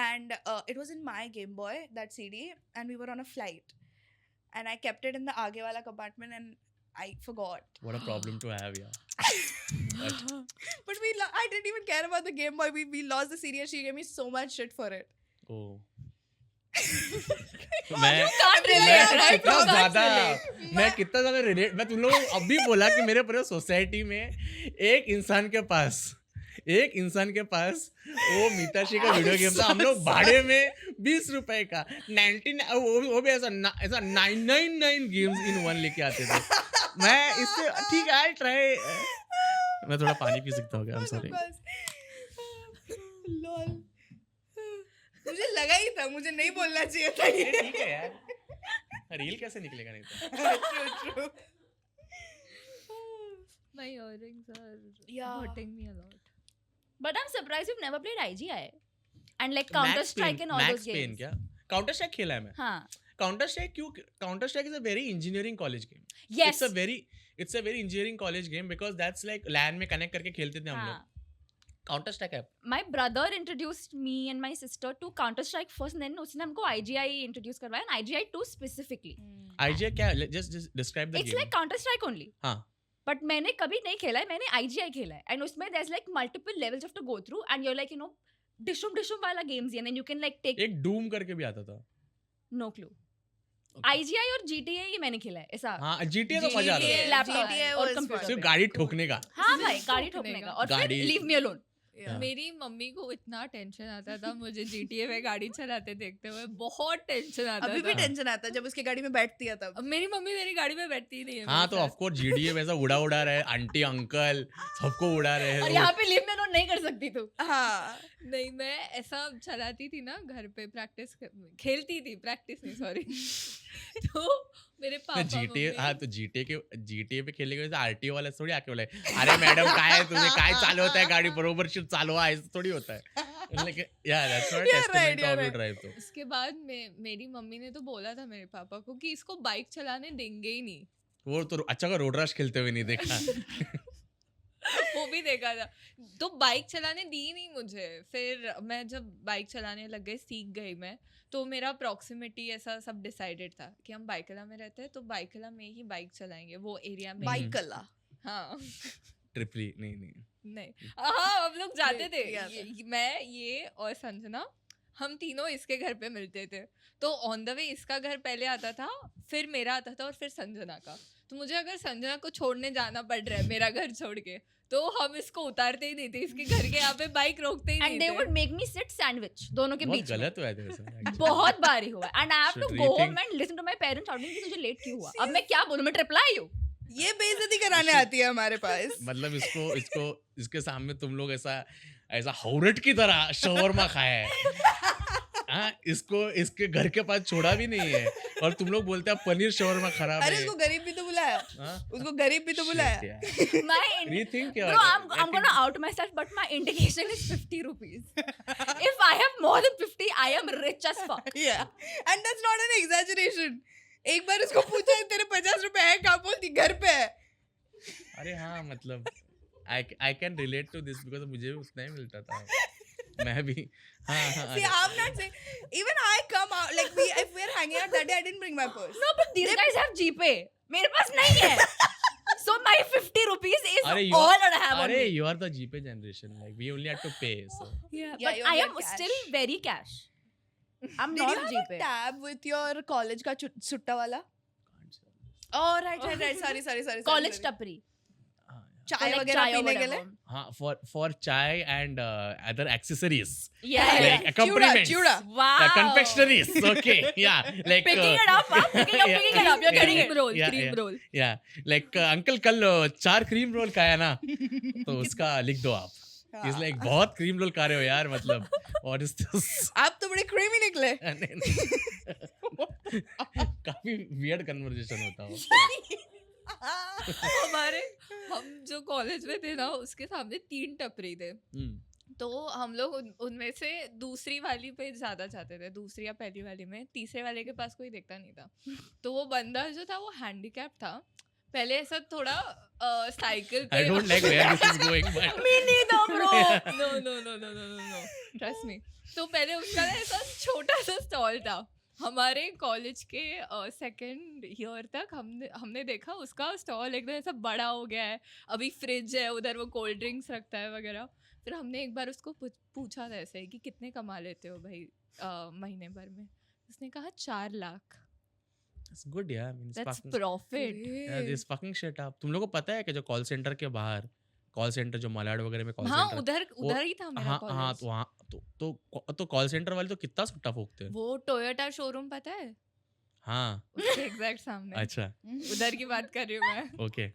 And it was in my Game Boy, that CD, and we were on a flight. And I kept it in the aage wala compartment and I forgot. What a problem to have, yeah. But I didn't even care about the Game Boy. We lost the CD and she gave me so much shit for it. Oh. Can't relate, right? मैं कितना ज्यादा relate, मैं तुम लोगों को अभी बोला कि मेरे पूरे सोसाइटी में एक इंसान के पास वो मिताशी का वीडियो गेम था। हम लोग भाड़े में 20 रुपए का 99 वो भी ऐसा 999 गेम्स इन वन लेके आते थे। मैं इससे ठीक है, आई ट्राई। मैं थोड़ा पानी पी सकता हूँ क्या? I am sorry. लॉल, मुझे लगा ही था, मुझे नहीं बोलना चाहिए था ये। ठीक है यार, रील कैसे निकलेगा नहीं तो। True. My earrings are Yeah. hurting me a lot. But I'm surprised you've never played IGI. And like Counter Strike and all those Max Payne games. क्या? Counter Strike खेला है मैं। हाँ. Counter Strike क्यों? Counter Strike is a very engineering college game. Yes. It's a very engineering college game because that's like LAN में connect करके खेलते थे हम हाँ. लोग। Counter Strike है। My brother introduced me and my sister to Counter Strike first, and then उसने हमको IGI introduce करवाया, and IGI 2 specifically. IGI क्या? Just describe the It's game. like Counter Strike only. हाँ. But मैंने कभी नहीं खेला है, मैंने IGI खेला है, and उसमें there's like multiple levels you have to go through, and you're like डिशुम वाला games, and then you can like take एक Doom करके भी आता था। no clue. IGI और GTA ही मैंने खेला है ऐसा। हाँ GTA तो मजा आता है लैपटॉप GTA और was कंप्यूटर fun. सिर्फ पे। गाड़ी ठोकने का। हाँ भाई गाड़ी ठोकने ठोकने का। का और फिर गाड़ी- लीव मी अलोन। हाँ। मेरी मम्मी को इतना टेंशन आता था मुझे GTA में गाड़ी चलाते देखते हुए, बहुत टेंशन आता अभी था। भी टेंशन आता है जब उसकी गाड़ी में बैठती है तब। अब मेरी मम्मी मेरी गाड़ी में बैठती ही नहीं है हाँ मेरे तो साथ। ऑफ कोर्स GTA वैसा उड़ा रहे, आंटी अंकल सबको उड़ा रहे और हैं। यहाँ पे लीव मी अलोन नहीं कर सकती तू। हाँ नहीं, मैं ऐसा चलाती थी ना घर पे, खेलती थी, प्रैक्टिस नहीं सॉरी। तो मेरे पापा GTA मम्मी- हाँ तो GTA पे खेलने के आरटीओ वाला थोडी आके बोलाय अरे मॅडम काय तुझे काय चालवत आहे गाडी बरोबर शीट चालवा ऐसा थोडी होता है like yeah that's not You're testament right, to how you're you right. drive तो उसके बाद मेरी मम्मी ने तो बोला था मेरे पापा को कि इसको बाइक चलाने देंगे ही नहीं। वो तो अच्छा का रोड रश खेलते हुए नहीं देखा वो भी देखा था, तो बाइक चलाने दी नहीं मुझे। फिर मैं जब बाइक चलाने लग गई, सीख गई मैं, तो मेरा प्रॉक्सिमिटी ऐसा सब डिसाइडेड था कि हम बाइकला में रहते हैं तो बाइकला में ही बाइक चलाएंगे, वो एरिया में ही। बाइक कला। हाँ ट्रिपली नहीं हाँ हम लोग जाते थे, Yeah, yeah. मैं ये और संजना हम तीनों इसके घर पे मिलते थे। तो ऑन द वे इसका घर पहले आता था, फिर मेरा आता था और फिर संजना का। तो मुझे अगर संजना को छोड़ने जाना पड़ रहा है मेरा घर छोड़ के, तो हम इसको उतारते ही नहीं थे, इसके घर के यहाँ पे बाइक रोकते ही एंड नहीं दे थे। Would make me sit sandwich दोनों के बहुत बीच में। गलत हुआ है तेरे साथ बहुत बार ही हुआ and I have to Should go home rethink- and listen to my parents shouting कि तुझे लेट क्यों हुआ। अब मैं क्या बोलूं, मैं ट्रिपल आई हूं। ये बेइज्जती कराने आती है हमारे पास। मतलब इसको इसके सामने तुम लोग ऐसा हौरट की तरह शवरमा खाया है हाँ इसके घर के पास छोड़ा भी नहीं है और तुम लोग बोलते हैं पनीर शवरमा खराब अरे है उसको गरीब भी तो बुलाया, हाँ? उसको गरीब भी तो बुलाया। Shit, यार। My Rethink bro, your- I'm gonna out myself, but my indication is 50 rupees. If I have more than 50, I am rich as fuck. Yeah, and that's not an exaggeration. एक बार उसको पूछा तेरे 50 रुपए है, कहाँ बोलती घर पे है। अरे हाँ मतलब I can relate to this because मुझे भी उतना ही मिलता था मैं भी हाँ See, I'm not saying. Even I come out like if we're hanging out that day, I didn't bring my purse. No, but these guys have GPay. मेरे पास नहीं है. So my 50 rupees is अरे all that I have on अरे me. you are the GPay generation like we only had to pay so Yeah, Yeah, but you I only am had cash. still very cash. I'm Did not you have GPay. a tab with your college का सुट्टा वाला? Oh right. Sorry. College टपरी. चाय Like वगैरह chai or पीने के लिए? whatever. हाँ for chai and other accessories Yeah. like accompaniments Chura. Wow. confectionaries okay yeah like Picking it up, huh? Picking it up. You're getting it. roll, Yeah, cream yeah. roll. yeah like uncle कल 4 cream roll खाया ना तो उसका लिख दो आप is like बहुत cream roll खा रहे हो यार मतलब व्हाट इज दिस आप तो बड़े क्रीमी निकले। काफी वियर्ड कन्वर्सेशन होता है हम जो कॉलेज में थे ना, उसके सामने 3 टपरी थे। तो हम लोग उनमें से दूसरी वाली पे ज्यादा जाते थे, दूसरी या पहली वाली में। तीसरे वाले के पास कोई देखता नहीं था। तो वो बंदा जो था वो हैंडीकैप था। पहले ऐसा थोड़ा साइकिल पे I don't like where this is going but Me neither, bro. no trust me. तो पहले उसका ना ऐसा छोटा सा स्टॉल था। हमारे कॉलेज के सेकेंड ईयर तक हमने देखा उसका स्टॉल एकदम ऐसा बड़ा हो गया है। अभी फ्रिज है उधर, वो कोल्ड ड्रिंक्स रखता है वगैरह। फिर हमने एक बार उसको पूछा था ऐसे कि कितने कमा लेते हो भाई महीने भर में। उसने कहा 4 lakh. it's good yeah I mean it's that's fucking profit. yeah, this fucking shit up तुम लोगों को पता है कि जो कॉल सेंटर के बाहर कॉल सेंटर जो मलाड वगैरह में कॉल हाँ सेंटर उधर ही था मेरा हाँ कॉलेज। तो वहाँ तो कॉल सेंटर वाले तो कितना सुट्टा फोकते हैं वो टोयोटा शोरूम पता है, हाँ उसके एग्जैक्ट सामने। अच्छा उधर की बात कर रही हूँ मैं। ओके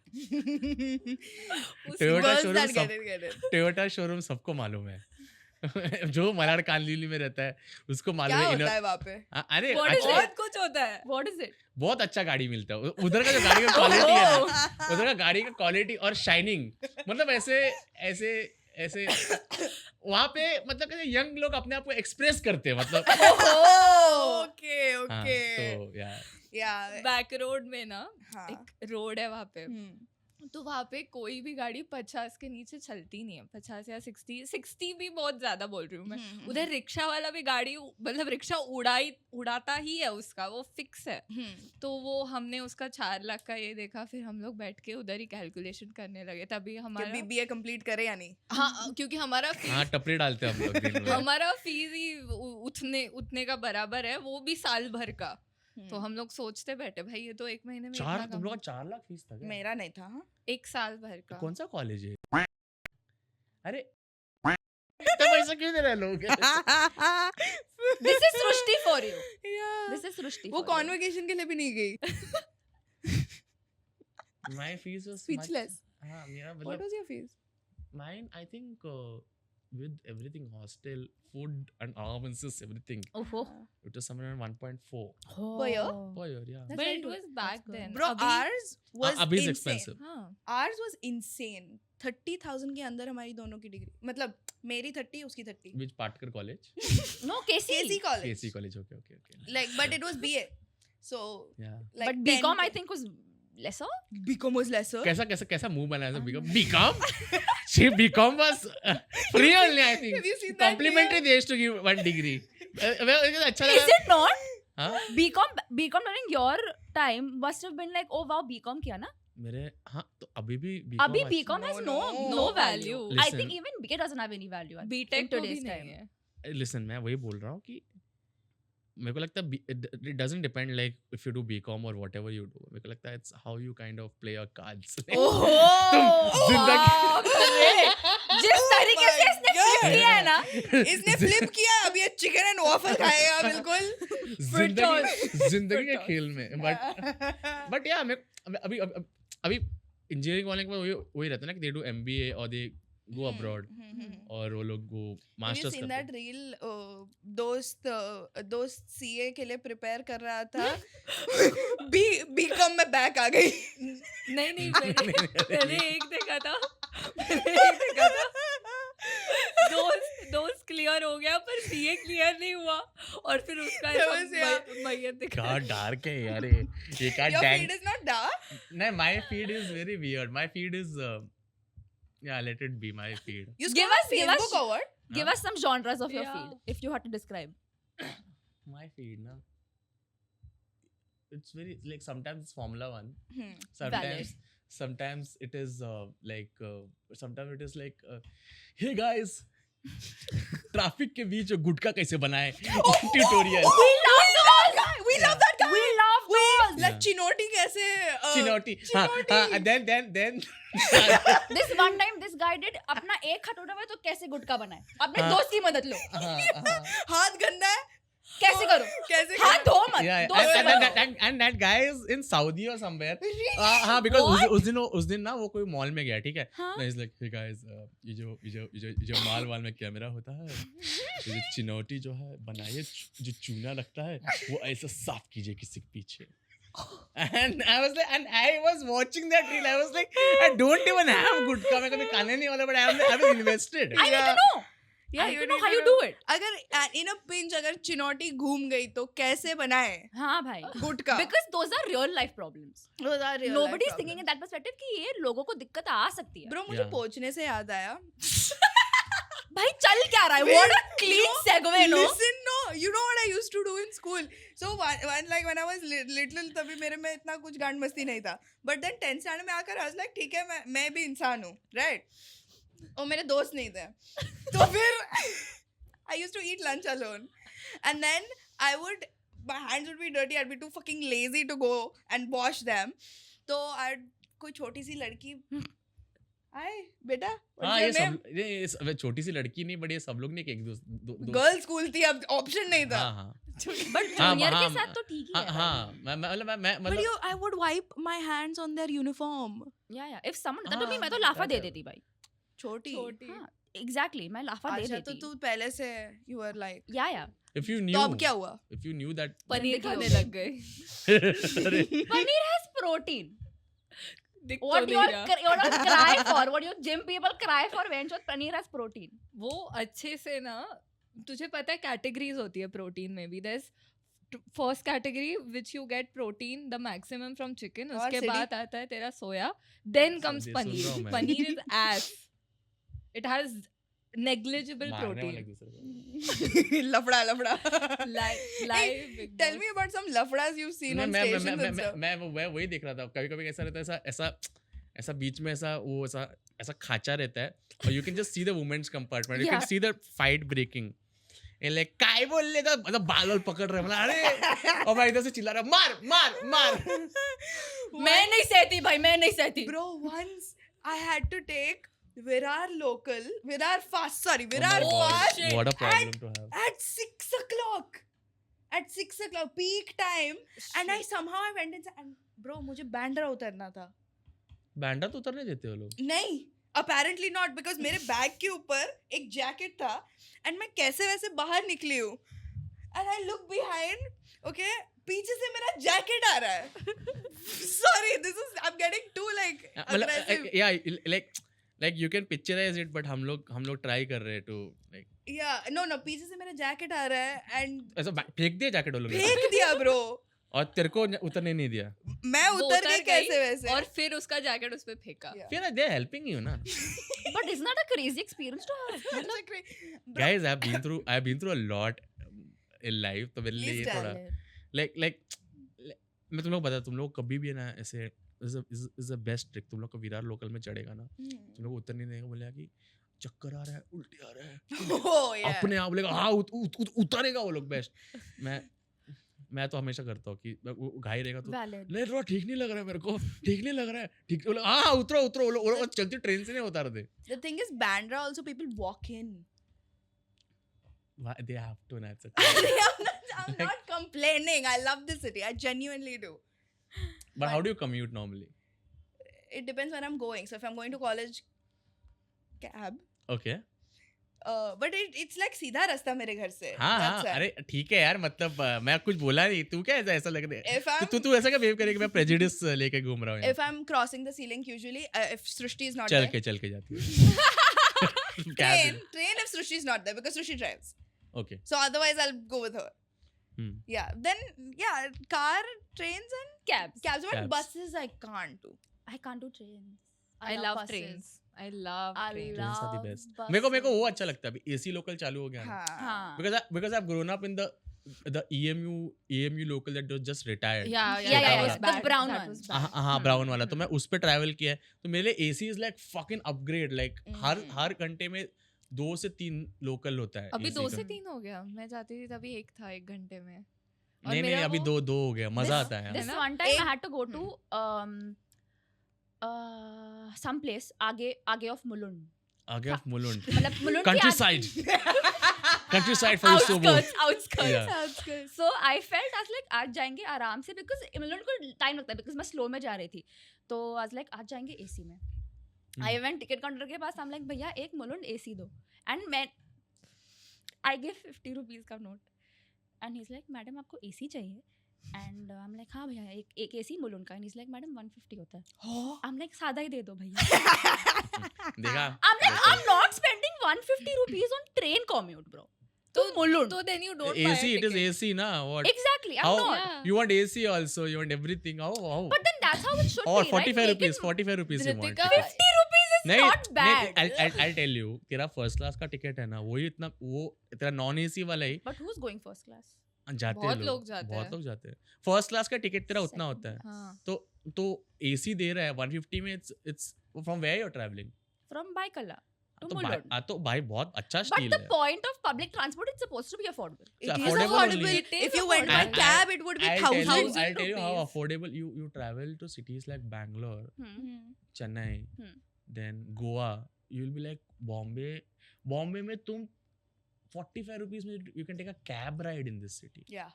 उस- टोयोटा Girls शोरूम that सब get it. टोयोटा शोरूम सबको मालूम है जो मलाड कांदीली में रहता है उसको मालूम क्या है होता है वहाँ पे? अरे What is अच्छा बहुत कुछ होता है। What is it? बहुत अच्छा गाड़ी मिलता है उधर का जो गाड़ी का क्वालिटी है ना उधर का गाड़ी का क्वालिटी और शाइनिंग मतलब ऐसे वहाँ पे मतलब कैसे यंग लोग अपने आप को एक्सप्रेस करते हैं मतलब Okay. हाँ, तो यार Yeah. बैक रोड में ना हाँ. एक रोड है वहाँ पे, हम्म. तो वहाँ पे कोई भी गाड़ी 50 के नीचे चलती नहीं है। 50 या 60 भी बहुत ज्यादा बोल रही हूँ मैं। उधर रिक्शा वाला भी गाड़ी मतलब रिक्शा उड़ाता ही है, उसका वो फिक्स है। तो वो हमने उसका 4 लाख का ये देखा। फिर हम लोग बैठ के उधर ही कैलकुलेशन करने लगे। तभी हमारा BBA कंप्लीट करे या नहीं? हाँ, क्योंकि हमारा हाँ टपरी डालते हैं हम लोग दिन में हमारा फीस ही उतने का बराबर है, वो भी साल भर का। तो हम लोग सोचते बैठे भाई ये तो 1 महीने में चार इतना तुम लोग कमा- का 4 लाख फीस था क्या? मेरा नहीं था हाँ 1 साल भर का कौन सा कॉलेज है? अरे तो पैसा क्यों दे रहे हैं लोग? This is Srushti for you. Yeah. This is Srushti वो for you. कॉन्वोकेशन के लिए भी नहीं गई. My fees was Speechless. much. हाँ मेरा What मतलब was your fees? mine I think with everything hostel, food and allowances everything Oh. it was somewhere around 1.4 Per year? per year. Yeah. but very it good. was back good. then Bro, अभी- ours was Abhi is insane. expensive. हाँ Ours was insane. 30,000 के अंदर हमारी दोनों की degree मतलब मेरी 30 उसकी 30. Which Patkar college? No, KC. KC college. KC college. Okay. Like but it was BA. So Yeah. like But BCom 10K. I think was lesser. BCom was lesser. कैसा मुंह बनाया था BCom? BCom? She BCom was free only I think. Have you seen that Complimentary they used to give 1 degree. अच्छा Is लगा. it not? हाँ? BCom during your time must have been like, oh wow, BCom किया ना? मेरे हाँ तो अभी भी अभी BCom BCom has No, no no value. value. I think Listen. even BK doesn't have any value. in BTech तो भी today's नहीं time. है लिसन मैं वही बोल रहा हूँ कि मेरे को लगता है it doesn't depend like if you do BCom or whatever you do. मेरे को लगता है it's how you kind of play your cards. जिस तरीके से इसने flip किया है ना, इसने फ्लिप किया अभी ये चिकन एंड वॉफल खाएगा बिल्कुल. जिंदगी के खेल में बट या मैं अभी इंजीनियरिंग वाले को वही रहता है ना कि दे डू MBA और दे गो अब्रॉड और वो लोग वो मास्टर्स seen करते that reel? दोस्त CA के लिए प्रिपेयर कर रहा था. बीकॉम में बैक आ गई. नहीं मैंने एक देखा था दोस्त क्लियर हो गया पर सीए क्लियर नहीं हुआ और फिर उसका That was, yeah. मैयत दिखा क्या डार्क है यार ये क्या Your dang feed is not dark. नहीं my feed is very weird my feed is yeah let it be my feed You Give scroll on us- give us- Facebook or what? give us some genres of your Yeah. feed if you had to describe. my feed na it's very like sometimes it's Formula 1 Valid. sometimes it is sometimes it is like hey guys traffic के बीच गुटखा कैसे बनाए tutorial We love those. We love that guy. We love those. Like Chinioti कैसे चिनौटी हाँ then This one time this guy did अपना एक खटोटा में तो कैसे गुटका बनाए. अपने हाँ. दोस्त की मदद लो. हाथ गंदा है कैसे करो. कैसे हाथ करो? धो मत. yeah दोस्त से बनाओ. and that guy is in Saudi or somewhere हाँ because उस दिन ना वो कोई मॉल में गया ठीक है हाँ? ना इज लाइक हे गाइस ये जो माल वाल में कैमरा होता है ये जो चिनौटी जो है बनाइए जो चूना लगता है वो ऐसा साफ कीजिए किसी के पीछे and I was watching that reel I was like I don't even have गुटखा मैं कभी खाने नहीं वाला but I'm invested I need to know. Yeah, I need you to know need how to you know. do it. अगर इन a pinch अगर चिनौटी घूम गई तो कैसे बनाए हाँ भाई. गुटका? Because those are real life problems. Those are real Nobody is life thinking in problems. that perspective कि ये लोगों को दिक्कत आ सकती है. Bro, मुझे Yeah. पहुंचने से याद आया. भाई चल क्या रहा है? What a clean segue, no? Listen, no. You know what I used to do in school? So when I was little तभी मेरे में इतना कुछ गांड मस्ती नहीं था. But then 10th standard में आकर I was like ठीक है मैं भी इंसान हूँ, right? और मेरे दोस्त नहीं थे. तो फिर I used to eat lunch alone. And then my hands would be dirty. I'd be too fucking lazy to go and wash them. तो कोई छोटी सी लड़की हाय बेटा हाँ ये सब छोटी सी लड़की नहीं बट ये सब लोग ने एक दो गर्ल स्कूल थी अब ऑप्शन नहीं था. हाँ But हाँ, junior के हाँ, साथ तो ठीक ही है. हाँ मैं But I would wipe my hands on their uniform. Yeah. If someone that to me हाँ, मैं तो लाफा that दे है. देती भाई. छोटी. हाँ, exactly. मैं लाफा दे अच्छा तो देती. तू पहले से you were like Yeah. if you तो knew अब क्या हुआ? if you knew that paneer देखी खाने होगी. लग गए Paneer has protein. दिख तो What you नहीं all रहा you all cry for? What you gym people cry for? When paneer has protein. वो अच्छे से ना तुझे पता है कैटेगरीज होती है प्रोटीन में भी there's first category which you get protein the maximum from chicken और उसके सिली? बाद आता है तेरा सोया then comes ये सुन रहा हूँ पनीर मैं. Paneer is ass it has negligible मारने वाला protein एक दूसरे को लफड़ा. live Tell me about some lafdas you've seen on stations and stuff. मैं वही देख रहा था कभी ऐसा रहता है ऐसा बीच में ऐसा खाचा रहता है और you can just see the women's compartment you can Yeah. see the fight breaking like काय बोलले तो मतलब बाल पकड़ रहे मतलब अरे और मैं इधर से चिल्ला रहा मार मार मार मैं नहीं सहती भाई, मैं नहीं सहती. Bro, once I had to take Virar local, Virar fast, sorry, Virar Oh my God, fast what a problem to have. at 6 o'clock. At 6 o'clock, peak time. And I somehow I went inside and bro, मुझे बैंड्रा उतरना था. बैंडा तो उतरने देते हो लोग नहीं, apparently not because मेरे बैग के ऊपर एक जैकेट था and मैं कैसे वैसे बाहर निकली हूँ. And I look behind, okay, पीछे से मेरा जैकेट आ रहा है. Sorry, this is I'm getting too like aggressive. या like you can picturize it but हम लोग ट्राई कर रहे हैं to like Yeah, no, पीछे से मेरा जैकेट आ रहा है and ऐसा फेंक दिया जैकेट वालों ने फेंक दिया bro. और तेरे को उतरने नहीं दिया मैं वो उतर गई उतर कैसे गई वैसे. और फिर उसका जैकेट उस पे फेंका. Yeah. फिर दे हेल्पिंग यू ना But isn't that a crazy experience to have? It's like, bro, guys I have been through a lot in life तो मेरे लिए Please ये tell थोड़ा लाइक मैं तुम लोग बता तुम लोग कभी भी ना ऐसे इज द बेस्ट ट्रिक तुम लोग को विरार लोकल में चढ़ेगा ना तुम लोग उतर नहीं देगा बोलेगा कि चक्कर आ रहा है उल्टी आ रहा है Oh, yeah. अपने आप बोलेगा हाँ उतारेगा वो लोग बेस्ट मैं तो हमेशा करता हूँ कि वो घाई रहेगा तो Valid. नहीं थोड़ा ठीक नहीं लग रहा है मेरे को ठीक नहीं लग रहा है ठीक बोले हाँ उतरो उतरो वो लोग चलती ट्रेन से नहीं उतार दे The thing is, Bandra also people walk in. they have to ना it's I'm not complaining. I love the city. I genuinely do. but how do you commute normally It depends where I'm going. So if I'm going to college, cab. okay But it's like सीधा रास्ता मेरे घर से. हाँ That's हाँ why. अरे ठीक है यार मतलब मैं कुछ बोला नहीं तू क्या ऐसा लग रहा है If I'm तू ऐसा क्या बिहेव करेगी मैं प्रेजुडिस लेके घूम रहा हूँ यहाँ? if I'm crossing the ceiling usually, if Srishti is not चल there. के जाती है Train if Srishti is not there because Srishti drives. okay So otherwise I'll go with her. Yeah. Then yeah, car, trains and Cabs. cabs. But Cabs. buses I can't do. I can't do trains. I love buses. trains. I love I trains. Trains are the love best. buses. मेरे को वो अच्छा लगता है अभी AC local चालू हो गया ना हाँ. हाँ. because I've grown up in the EMU local that was just retired Yeah, Yeah, that yeah, was yeah. The bad. brown That one. was bad. हाँ ब्राउन वाला तो मैं उस पे ट्रैवल किया है तो मेरे लिए AC is like fucking upgrade like हर घंटे में 2 से 3 लोकल होता है अभी AC 2 का। से 3 हो गया. मैं जाती थी तभी 1 था 1 घंटे में. और नहीं मेरा अभी वो- 2 हो गया मजा आता है This ना? one time I एक- had to go to some place आगे of Mulund. आगे ऑफ मुलुंड मतलब Mulund country side country side for so outskirts. Yeah. So I felt I was like आज जाएंगे आराम से because Mulund को टाइम लगता है because मैं स्लो में जा रही थी तो I was like आज जाएंगे AC में. I went टिकट काउंटर के पास I'm like भैया एक Mulund AC दो and मैं I gave 50 rupees का note and he's like madam आपको AC चाहिए and I'm like हाँ भैया एक AC Mulund का and he's like मैडम 150 होता है. I'm like सादा ही दे दो भैया. देखा I'm like I'm not spending 150 rupees on train commute bro. तो Mulund. तो then you don't AC buy a it is ticket. AC na what Exactly. I'm how not. Yeah. you want AC also you want everything how But then that's how it should or be, 45 right? rupees 45 rupees you want Ritika, 50 rupees is नहीं not bad. I'll tell you तेरा first class का ticket है ना वही इतना वो तेरा non AC वाला ही But who's going first class? जाते बहुत हैं लोग जाते बहुत हैं. लोग जाते हैं फर्स्ट क्लास का टिकट तेरा उतना Second. होता है हाँ. तो एसी दे रहा है 150 में it's from where you're traveling From Baikala to Mulund. तो भाई बहुत अच्छा But स्टील the है point of public transport is supposed to be affordable. It So is affordable affordable. only. It is If you went by affordable. cab, it would be I'll tell you 1,000 how rupees. affordable you travel to cities like Bangalore Chennai Hmm. then Goa you'll be like Bombay में तुम 45 rupees में you can take a cab ride in this city Yeah.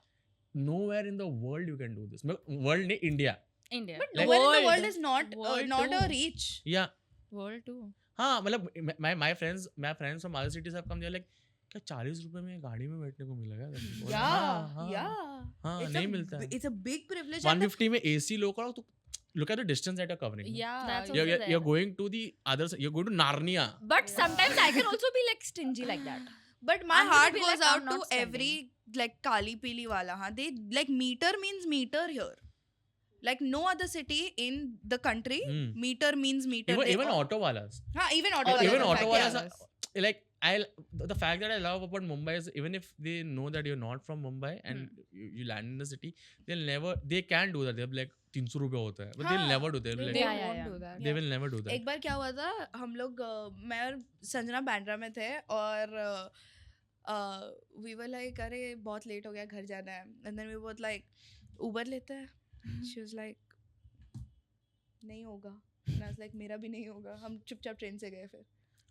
nowhere in the world you can do this world नहीं India India. But Like- nowhere in the World. world is not World not a too. reach. yeah World too. हाँ मतलब my friends from other cities have come they're like क्या 40 रुपए में गाड़ी में बैठने को मिलेगा Yeah. Yeah. हाँ It's नहीं a मिलता है It's a big privilege. and the 150 में AC local तो look at the distance that you're covering Yeah. That's you're, also you're, there. you're going to the other side you're going to Narnia But sometimes I can also be like stingy like that. But my I'm gonna heart be goes like, I'm out to not spending. every like Kali Pili wala. Huh? They like meter means meter here. Like no other city in the country, Hmm. meter means meter. even auto walas हाँ, even auto Or walas. even in auto fact, walas yeah. are, like the fact that I love about Mumbai is even if they know that you're not from Mumbai and you land in the city they can do that they'll be like 300 रुपए होता है but they'll हाँ, never do that They like, Yeah, yeah, won't yeah. do that. they will never do that एक बार क्या हुआ था हम लोग मैं और संजना बैंड्रा में थे और we were like अरे बहुत लेट हो गया घर जाना है and then we were like Uber लेते हैं she was like नहीं होगा and I was like मेरा भी नहीं होगा हम चुपचाप ट्रेन से गए फिर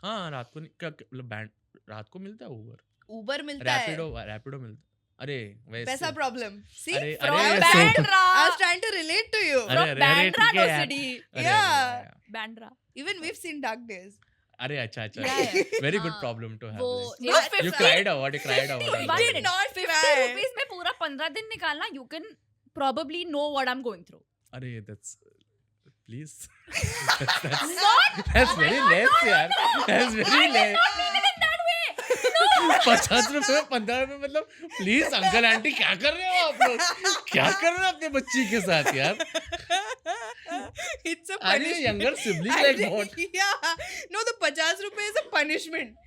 हाँ रात को मतलब बैंड रात को मिलता है Uber मिलता है रैपिडो मिलता है अरे वैसे पैसा प्रॉब्लम see अरे from अरे Bandra. I was trying to relate to you अरे अरे अरे Bandra ठीक है to यार city. अरे, Yeah. अरे, Bandra. even we've seen dark days अरे अच्छा अच्छा Yeah. वेरी गुड हाँ. प्रॉब्लम टू वो have Not you 50. cried out you cried out We One did minute. not 50 cry. rupees में पूरा 15 दिन निकालना you can probably know what I'm going through. अरे that's please that's very less यार that's very less 50 रुपए में 15 रुपए मतलब प्लीज अंकल आंटी क्या कर रहे हो आप लोग क्या कर रहे हो अपने बच्ची के साथ यार it's a Are you punishment younger sibling I like think- what? yeah no the 50 रुपए is a punishment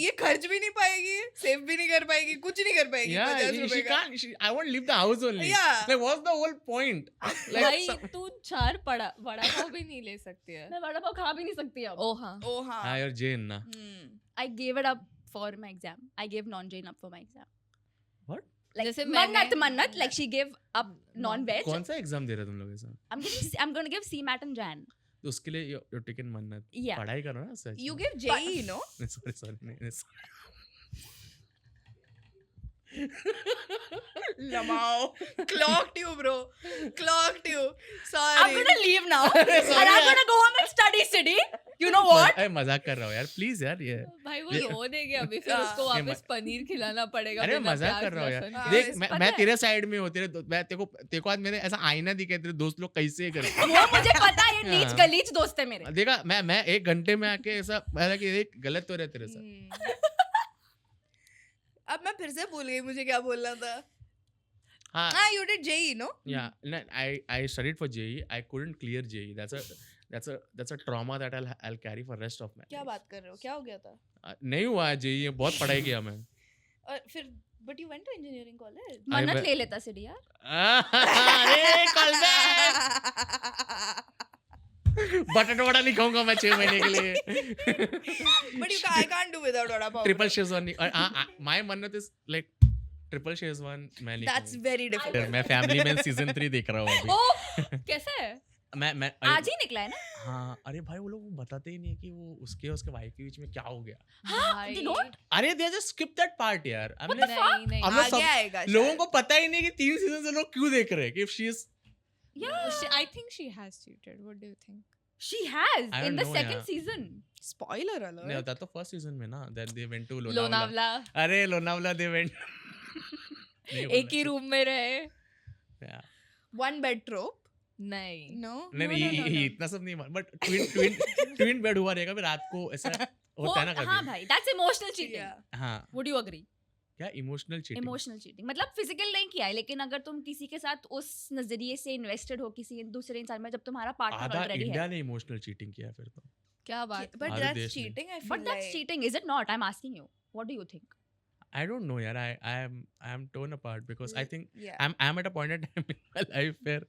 ये खर्च भी नहीं पाएगी सेव भी नहीं कर पाएगी कुछ नहीं कर पाएगी Yeah, 50 रुपए she का can't. I won't leave the house only. Yeah. Like, what's the whole point? Like, भाई तू 4 बड़ा पाव भी नहीं ले सकती है मैं वड़ा पाव खा भी नहीं सकती अब. ओ हाँ ओ हाँ हाँ यार Jane ना. I gave it up for my exam. I gave non-Jane up for my exam. What? Like जैसे Mannat, like she gave up non-veg. कौन सा एग्जाम दे रहे हो तुम लोग ऐसा? I'm going to give CMAT in Jan. तो उसके लिए you're taking मन्नत. Yeah. पढ़ाई करो ना सच. you give JEE no Sorry नहीं. Lamau clocked you bro clocked you sorry I'm going to leave now. Sorry And I'm यार. going to go home and study city. You know what? अरे मजाक कर रहा हूँ यार प्लीज यार ये. भाई वो ये- रो देगी अभी फिर हाँ। उसको ये वापस पनीर खिलाना पड़ेगा अरे बिना मजाक प्याज, कर रहा हूँ लहसुन यार. के। देख पता मैं है। तेरे साइड में हूँ मैं तेरे को आज मैंने ऐसा आईना दिखा तेरे दोस्त लोग कैसे करते वो मुझे पता है ये नीच हाँ. गलीच दोस्त है मेरे. देखा मैं 1 घंटे में आके ऐसा मैंने कि एक गलत तो रहे तेरे साथ. अब मैं फिर से भूल गई मुझे क्या बोलना था हाँ हाँ you did JEE no Yeah, no, I studied for JEE. I couldn't clear JEE. That's a trauma that I'll carry for rest of my क्या life. बात कर रहे हो क्या हो गया था नहीं हुआ JEE बहुत पढ़ाई किया मैं. और फिर but you went to engineering college मन्नत I- ले लेता सिटी यार. अरे कल बटन वड़ा नहीं खाऊंगा मैं 6 महीने के लिए. but I can't do without vada pav triple Schezwan my मन्नत is like ट्रिपल शेजवान मैं नहीं that's खाऊंगा. very difficult मैं फैमिली मैन सीजन 3 देख रहा हूँ अभी. ओ कैसे है? मैं आज ही निकला है ना? हाँ अरे भाई वो लोग बताते ही नहीं है कि वो उसके वाइफ के बीच में क्या हो गया. हाँ, भाई, they don't? अरे they just skip that part यार. What the नहीं नहीं हम लोग आगे सब आएगा लोगों शायद। को पता ही नहीं कि 3 सीजन से लोग क्यों देख रहे हैं कि if she is Yeah. I think she has cheated. What do you think? She has I in don't the know, second yeah. season. spoiler नहीं alert होता तो फर्स्ट सीजन में ना then they went to Lonavala. Lonavala अरे Lonavala they went नहीं एक ही room में रहे बोलना. Yeah. one bed trope नहीं no नहीं no, नहीं no, no, ये no. इतना सब नहीं बट ट्विन बेड हुआ रहेगा फिर रात को ऐसा होता है ना हाँ कभी. भाई that's emotional cheating. Yeah. हाँ Would you agree? क्या इमोशनल चीटिंग. इमोशनल चीटिंग मतलब फिजिकल नहीं किया है लेकिन अगर तुम किसी के साथ उस नजरिए से इन्वेस्टेड हो किसी दूसरे इंसान में जब तुम्हारा पार्टनर आधा ऑलरेडी इंडिया है. ने इमोशनल चीटिंग किया फिर तो. क्या बात but हमारे that's देश में. cheating I feel But that's like cheating, is it not? I'm asking you. What do you think? I don't know यार. I am torn apart because I think yeah I'm at a point in time in my life where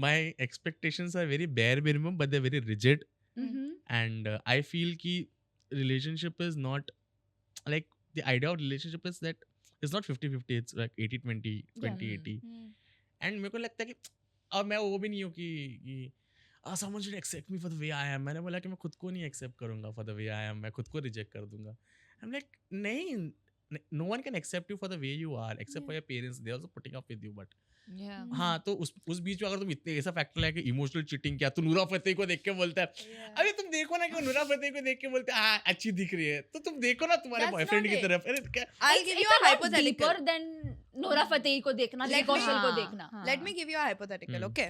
my expectations are very bare minimum but they're very rigid. Mm-hmm. And I feel कि relationship is not like the idea of relationship is that it's not 50-50, it's like 80-20, 20-80. And मेरे को लगता है कि अब मैं वो भी नहीं हूँ कि someone should accept me for the way I am. मैंने बोला कि मैं खुद को नहीं accept करूँगा for the way I am. मैं खुद को reject कर दूँगा. I'm like नहीं, no one can accept you for the way you are except for your parents. They also putting up with you but Yeah. हाँ तो उस बीच में अगर तुम इतने ऐसा फैक्टर है कि इमोशनल चीटिंग क्या तू नूरा फतेही को देख के बोलता है yeah अरे तुम देखो ना कि वो नूरा फतेही को देख के बोलते हैं हाँ अच्छी दिख रही है तो तुम देखो ना तुम्हारे That's बॉयफ्रेंड not की it. तरफ अरे क्या I'll It's- give it's you a lot hypothetical deeper than Nora Fatehi को देखना, Let Vicky me- कौशल को हाँ, देखना. हाँ. let me give you a hypothetical Hmm. okay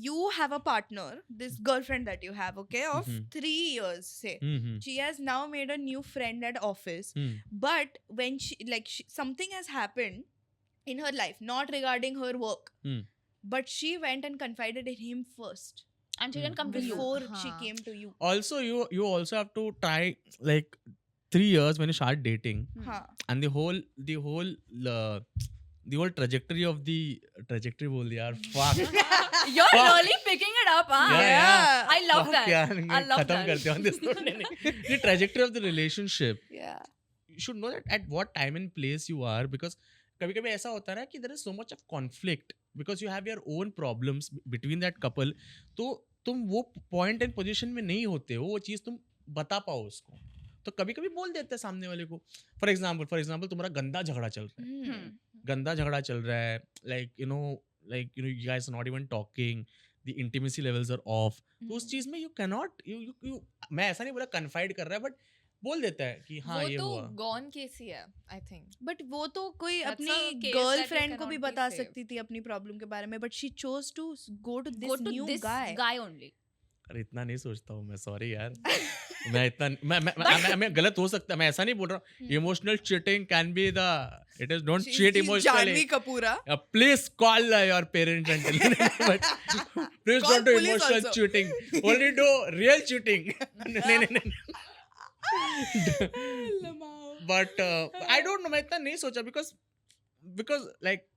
you have a partner this girlfriend that you have okay of Mhm. 3 years say hmm she has now made a new friend at office hmm but when something has happened in her life not regarding her work Hmm. but she went and confided in him first And she didn't come to you. before she हाँ. came to you also you also have to try like 3 years when you start dating हाँ and the whole trajectory of the trajectory बोल दिया यार fuck You're Fuck. really picking it up, huh? Yeah. I love Fuck that. यार, I love खत्म that. करते हैं on this note. नहीं, नहीं. The trajectory of the relationship yeah should know that at what time and place you are, because कभी कभी ऐसा होता है ना कि there is so much of conflict because you have your own problems between that couple, तो तुम वो point and position में नहीं होते हो वो चीज़ तुम बता पाओ उसको, तो कभी कभी बोल देते हैं सामने वाले को. फॉर एग्जाम्पल तुम्हारा गंदा झगड़ा चल रहा है, गंदा झगड़ा चल रहा है, like you know you guys are not even talking, the intimacy levels are off, तो उस चीज में you cannot you मैं ऐसा नहीं बोला confide कर रहा है, but बोल देता है कि हाँ वो ये तो हुआ. गॉन केस ही है आई थिंक. बट वो तो कोई That's अपनी a case that you girlfriend को भी cannot be बता saved. सकती थी अपनी प्रॉब्लम के बारे में, but she chose to go to Go this to new this guy. guy only. अरे इतना नहीं सोचता हूँ मैं, सॉरी यार. मैं इतना मैं गलत हो सकता, मैं ऐसा नहीं बोल रहा हूँ. Emotional cheating can be the, it is don't cheat emotionally. Janhvi Kapoor. Please call your parents and tell them, but please Call don't do police emotional also. cheating, only do real cheating. नहीं. But I don't know, मैं इतना नहीं सोचा because like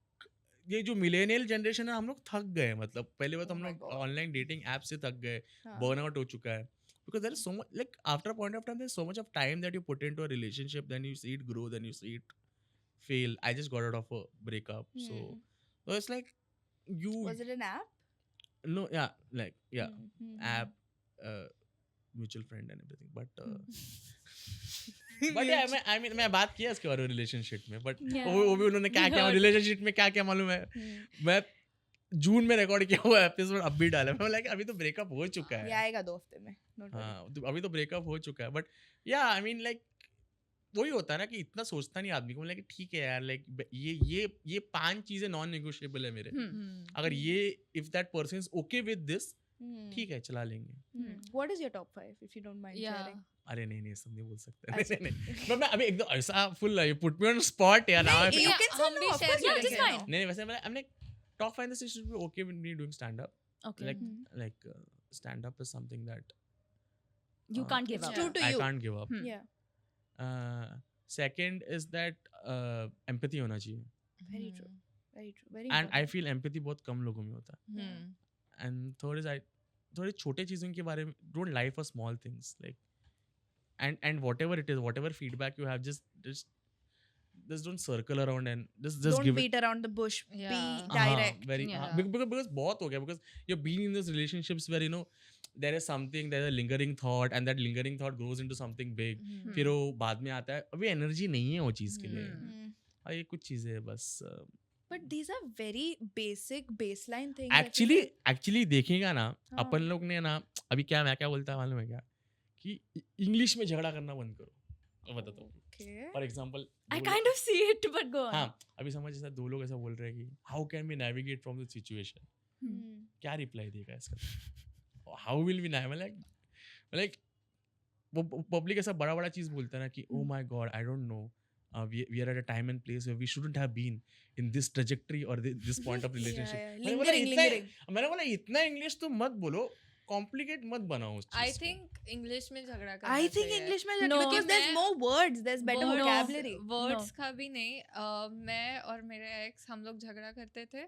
ये जो millennial generation है हम लोग थक गए, मतलब पहले बात Oh हम my लोग God. ऑनलाइन डेटिंग ऐप से थक गए, हाँ. बर्नआउट हो चुका है, because there is so much, like after a point of time there is so much of time that you put into a relationship, then you see it grow, then you see it fail. I just got out of a breakup, so it's like you Was it an app? no yeah app, Hmm. mutual friend and everything, but yeah, I mean मैं बात किया इसके बारे में relationship में, but Yeah. वो भी उन्होंने क्या क्या रिलेशनशिप में क्या क्या मालूम है. मैं जून में रिकॉर्ड किया हुआ एपिसोड अब भी डाला, मैं लाइक अभी तो ब्रेकअप हो चुका ये है. आएगा 2 हफ्ते में. Don't worry. हाँ तो अभी तो ब्रेकअप हो चुका है, बट या आई मीन लाइक वही होता है ना कि इतना सोचता नहीं आदमी को, मतलब ठीक है यार, लाइक ये 5 चीजें नॉन नेगोशिएबल है मेरे. अगर ये if that person is okay with this, ठीक है चला लेंगे. What is your top 5 if you don't mind sharing? अरे नहीं सब नहीं बोल सकते. अच्छा. नहीं but मैं अभी एकदम ऐसा full you put me on spot यार. now नहीं, I- you can say हम no, भी of share course you Yeah, can just say fine. no. नहीं वैसे I'm like top 5 this should be okay with me doing stand up. Okay. Like stand up is something that You can't give It's up. true to I you. can't give up. Yeah. Second is that empathy होना चाहिए, Very true. Very true. Very and I important. feel empathy बहुत कम लोगों में होता है. And third is I थोड़े छोटे चीज़ों के बारे में, don't lie for small things, like and whatever it is, whatever feedback you have, just don't circle around and just Don't give beat around the bush. Yeah. Be direct. very Yeah. because बहुत हो गया, because you're being in those relationships where there is a lingering thought, and that lingering thought grows into something big. फिर वो बाद में आता है, अभी एनर्जी नहीं है वो चीज़ के लिए. ये कुछ चीज़ें हैं बस. But these are very basic baseline things. that actually देखेगा ना, हाँ. अपन लोग ने ना अभी मैं क्या बोलता है मालूम है क्या, कि इंग्लिश में झगड़ा करना बंद करो. अब बताता हूँ. Okay. For example I kind of see it, but go on. हाँ अभी समझ जैसा 2 लोग ऐसा बोल रहे हैं कि how can we navigate from the situation, क्या रिप्लाई देगा इसका, हाउ विल वी लाइक वो पब्लिक ऐसा बड़ा बड़ा चीज बोलता है ना कि oh my God I don't know, we are at a time and place where we shouldn't have been in this trajectory or this point of relationship. Lingering. मैंने बोला इतना इंग्लिश तो मत बोलो, कॉम्प्लिकेट मत बनाओ उस आई चीज को. थिंक इंग्लिश में झगड़ा करना I think चाहिए. English में No. because there's मैं- more words, there's better Words- vocabulary. Words का भी नहीं. मैं और मेरे एक्स हम लोग झगड़ा करते थे,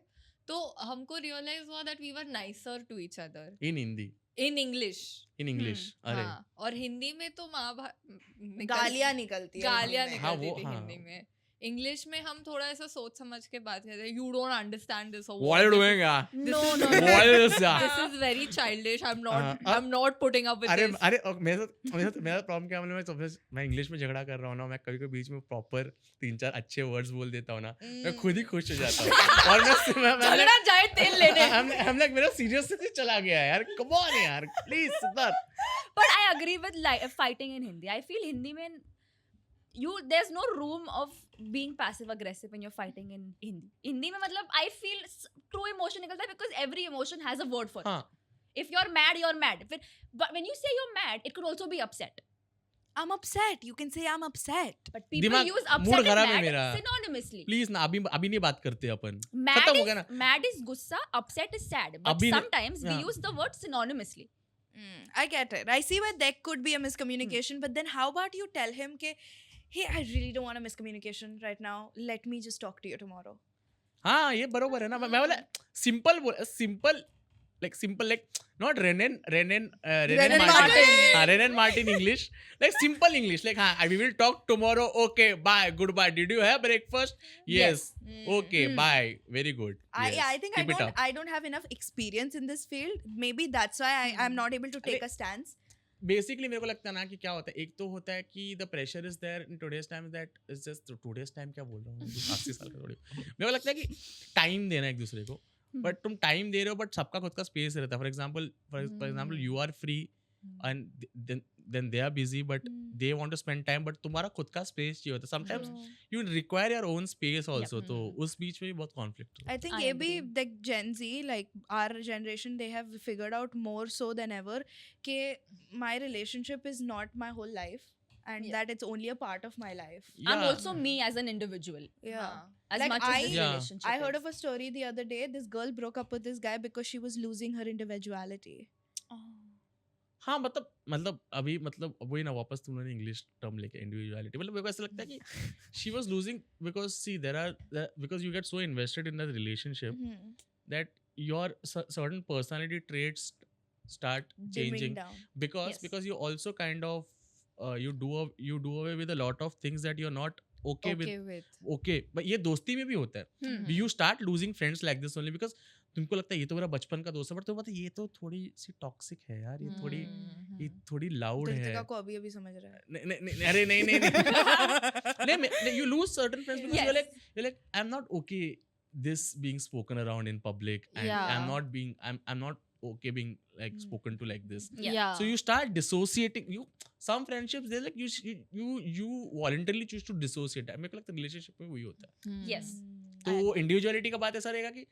तो हमको रियलाइज हुआ that we were nicer to each other in Hindi, in English. In English. अरे और हिंदी में तो गालियाँ निकलती है गालियाँ हिंदी में. हाँ, निकलती वो थी हाँ. हिंदी में. इंग्लिश में हम थोड़ा ऐसा सोच समझ के बात करते हैं. You don't understand this. what are you doing यार, No, no. what is this यार. This is very childish. I'm हाँ, not putting up with अरे this. अरे मेरा प्रॉब्लम क्या मालूम है, मैं इंग्लिश में झगड़ा कर रहा हूँ ना, मैं कभी कभी बीच में प्रॉपर 3-4 अच्छे वर्ड्स बोल देता हूँ ना, मैं खुद ही खुश हो जाता हूँ. और मैं झगड़ा जाए तेल लेने. हम लाइक मेरा सीरियसली चला गया यार, कम ऑन यार please Siddharth. But I agree with fighting in Hindi. I feel Hindi mein there's no room of being passive aggressive when you're fighting in Hindi. Hindi mein matlab I feel true emotion nikalta hai because every emotion has a word for it. हाँ If you're mad, you're mad. But when you say you're mad, it could also be upset. I'm upset. You can say I'm upset. But people दिमाग- use mood upset and खराब है mad मेरा. synonymously. Please ना अभी नहीं बात करते अपन. Mad खत्म हो गया ना. mad is gussa, upset is sad. But अभी नहीं- sometimes we हाँ. use the word synonymously. I get it. I see where there could be a miscommunication, but then how about you tell him ke, hey, I really don't want a miscommunication right now. Let me just talk to you tomorrow. हाँ ये बरोबर है ना. मैं बोला simple like simple, like not Renan Renan Martin English, like simple English, like we will talk tomorrow, okay, bye, goodbye, did you have breakfast? Yes. Okay, bye, very good. Yes. I think Keep it up. I don't have enough experience in this field. Maybe that's why I'm not able to take a stance. Basically मेरे को लगता है ना कि क्या होता है, एक तो होता है कि the pressure is there in today's time, that is just today's time, क्या बोल रहा हूँ 80 साल का थोड़ी, मेरे को लगता है कि टाइम देना एक दूसरे को, बट तुम टाइम दे रहे हो बट सबका खुद का स्पेस रहता है. For example you are free and then they are busy but they want to spend time, but तुम्हारा खुद का स्पेस चाहिए होता है. Sometimes you require your own space also, तो उस बीच में भी बहुत कॉन्फ्लिक्ट होता है. I think I maybe agree. like Gen Z, like our generation, they have figured out more so than ever कि my relationship is not my whole life and Yeah. that it's only a part of my life. I'm Yeah. also me as an individual, Yeah. as Like much as this Yeah. relationship I heard is. of a story the other day. This girl broke up with this guy because she was losing her individuality. हाँ मतलब अभी मतलब वही ना, वापस तुमने English term लेके individuality, मतलब मेरे को ऐसा लगता है कि she was losing because see there are, because you get so invested in that relationship that your certain personality traits start Dimming changing, down. Yes. because you also kind of you do away with a lot of things that you're not okay with. Okay, but ये दोस्ती में भी होता है. You start losing friends like this only because तुमको लगता है ये तो मेरा बचपन का दोस्त है, बट तुम्हें पता है ये तो थोड़ी सी टॉक्सिक है यार, ये थोड़ी लाउड है. Diltika को अभी समझ रहा है. नहीं, अरे नहीं नहीं, you lose certain friends because Yes. you're like I'm not okay this being spoken around in public, and Yeah. I'm not okay being like spoken to like this. Yeah. So you start dissociating. Some friendships they're like you voluntarily choose to dissociate. मेरे को लगता है relationship में वही होता है. Yes. तो individuality का बात ऐसा रहेगा कि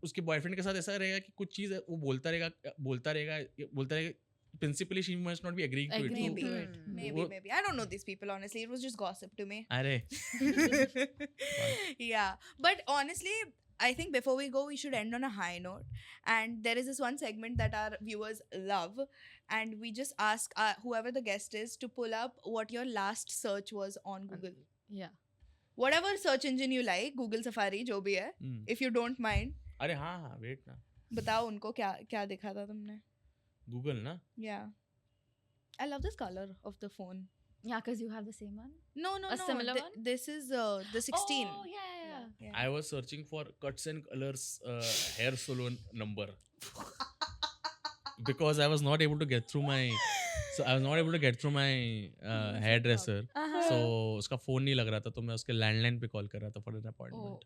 उसके बॉयफ्रेंड के साथ ऐसा रहेगा कि कुछ चीज वो बोलता रहेगा. Principally she must not be agreeing to it. Maybe. वो- Maybe. I don't know these people, honestly. It was just gossip to me. अरे Yeah. But honestly, I think before we go, we should end on a high note. And there is this one segment that our viewers love. And we just ask whoever the guest is to pull up what your last search was on Google. Yeah. Whatever search engine you like, Google Safari, जो भी है. If you don't mind, अरे हाँ wait ना, बताओ उनको क्या देखा था तुमने. गूगल ना. Yeah. I love this color of the phone. Yeah, because you have the same one. No. A similar one? This is the 16. Oh, yeah. Yeah. I was searching for Cuts and Colors hair salon number because I was not able to get through my hairdresser. Uh-huh. So उसका phone नहीं लग रहा था, तो मैं उसके landline पे call कर रहा था for an appointment.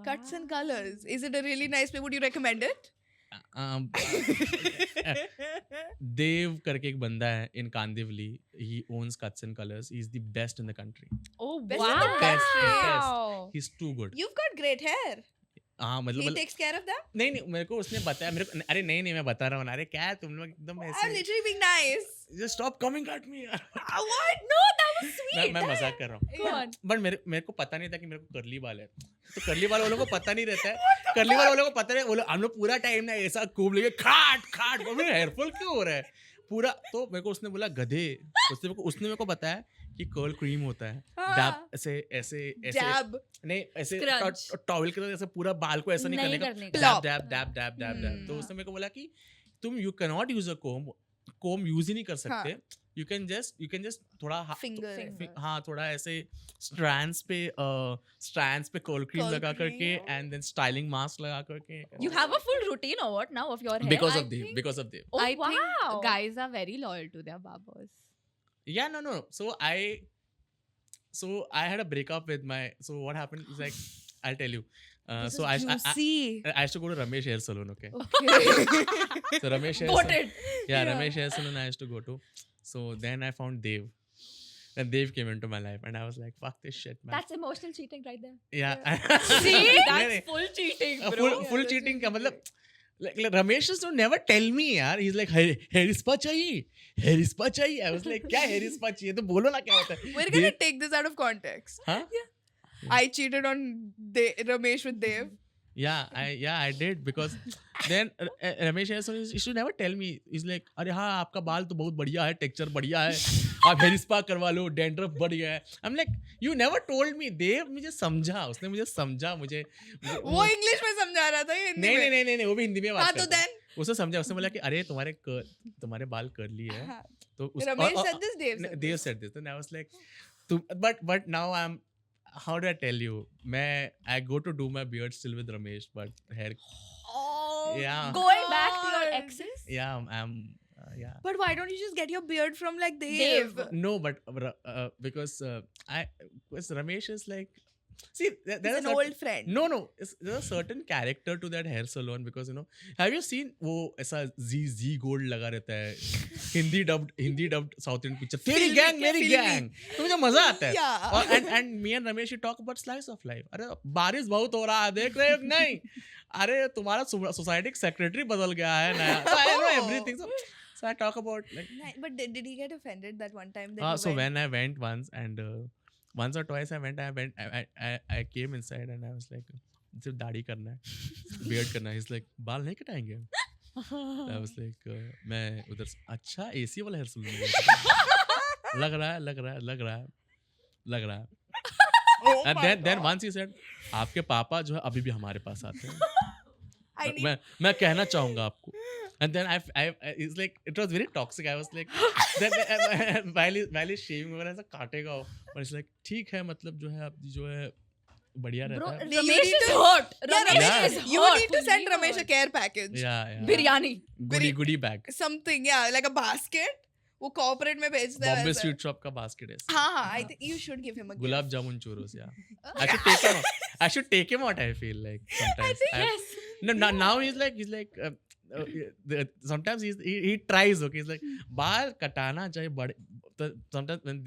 Cuts and Colors. Is it a really nice place? Would you recommend it? Dev करके एक बंदा है in Kandivli. He owns Cuts and Colors. He's the best in the country. Oh, Best wow. in the Best. He's too good. You've got great hair. हाँ He मतलब takes care of them? नहीं मेरे को उसने बताया, मेरे को अरे नहीं मैं बता रहा हूँ ना, अरे क्या है तुम लोग एकदम I'm ऐसे, literally being nice. just stop coming at me. What? No, that was sweet. मैं मजाक कर रहा हूँ. Go on. बट मेरे को पता नहीं था कि मेरे को कर्ली बाल है, तो कर्ली बाल वालों को पता नहीं रहता है. कर्ली बाल वालों को पता नहीं, वो लोग हम लोग पूरा टाइम ना ऐसा खूब लेके खाट हेयरफॉल क्यों हो रहा है पूरा. तो मेरे को उसने बोला गधे, उसने मेरे को बताया कि कर्ल क्रीम होता है, हाँ. ऐसे Jab. नहीं ऐसे Scrunch. टॉवल के तरह ऐसे पूरा बाल को ऐसा नहीं नहीं करने करने का, का. डैब. तो उसने मेरे को बोला कि तुम you can not use a comb use ही नहीं कर सकते. यू कैन जस्ट थोड़ा Finger. हाँ थोड़ा ऐसे स्ट्रैंड्स पे कर्ल क्रीम Curl लगा करके cream. And then styling mask लगा करके. You have a full routine or what now of your hair? because I of Dev. think- Because of Dev. Oh, I wow. think guys are very loyal to their barbers. Yeah, no. So I had a breakup with my. So what happened is like, I'll tell you. This So is juicy. I used to go to Ramesh Hair Salon. Okay. Okay. So Ramesh Hair Got Salon. it. Yeah, Ramesh Hair Salon I used to go to. So then I found Dev. And Dev came into my life, and I was like, "Fuck this shit, man." That's emotional cheating right there. yeah. See, नहीं, that's नहीं. full cheating, bro. Full cheating का मतलब. Like Ramesh used to never tell me यार. He's like, hair spa चाहिए. I was like, क्या hair spa चाहिए? तो बोलो ना क्या होता है. We're gonna take this out of context. हाँ? I cheated on Ramesh with Dev. I did because then Ramesh should never tell me. He's like, अरे हाँ आपका बाल तो बहुत बढ़िया है, टेक्सचर बढ़िया है, आप हेयर स्पा करवा लो, डैंड्रफ बढ़ गया है. I'm like, you never told me. देव मुझे समझा, उसने मुझे समझा, मुझे वो इंग्लिश में समझा रहा था, ये हिंदी में. नहीं वो भी हिंदी में बात हाँ तो करता है. then उसने समझा, उसने बोला कि अरे तुम्हारे बाल कर्ली है. हाँ. तो Ramesh said this, Dave said Dave said this, and I was like, but now I'm. How do I tell you? I go to do my beard still with Ramesh, but hair. Oh, Yeah. Going back to your God. exes. Yeah, I'm. Yeah. But why don't you just get your beard from like Dave? No, but because Ramesh is like. See, He's there's an old friend. No. There's a certain character to that hair salon because have you seen वो ऐसा Z gold लगा रहता है, Hindi dubbed South Indian picture. तेरी gang मेरी gang. तो मुझे मजा आता है. Yeah. And me and Ramesh we talk about slice of life. अरे बारिश बहुत हो रहा है, देख रहे हो कि नहीं? अरे तुम्हारा सोसाइटी का सेक्रेटरी बदल गया है नया. So I know everything. So I talk about like. But did he get offended that one time? So when I went once and. Once or twice I came inside and I was like, सिर्फ दाढ़ी करना है, beard करना है. He's like, बाल नहीं कटाएंगे? I was like, मैं उधर अच्छा AC वाला हेयर सलून में लग रहा है. Oh And my then God. once he said, आपके पापा जो है अभी भी हमारे पास आते हैं. मैं कहना चाहूँगा आपको. And then it's like it was very toxic. I was like, then while he's shaving, मैं ऐसा काटेगा वो. But it's like ठीक है, मतलब जो है आप जो है बढ़िया रहता है. Ramesh is hot. Yeah, Ramesh is you hot. need to send Ramesh a care package. Yeah. Biryani. Goodie bag. Something, yeah, like a basket. वो corporate में भेजता है. Bombay Sweet Shop का basket है. हाँ, I think you should give him a gift. Gulab Jamun churros, yeah. I should take him out. I feel like sometimes. I think yes. No, now he's like. Sometimes he tries. Okay, he's like बाल कटाना चाहिए बड़े. Sometimes when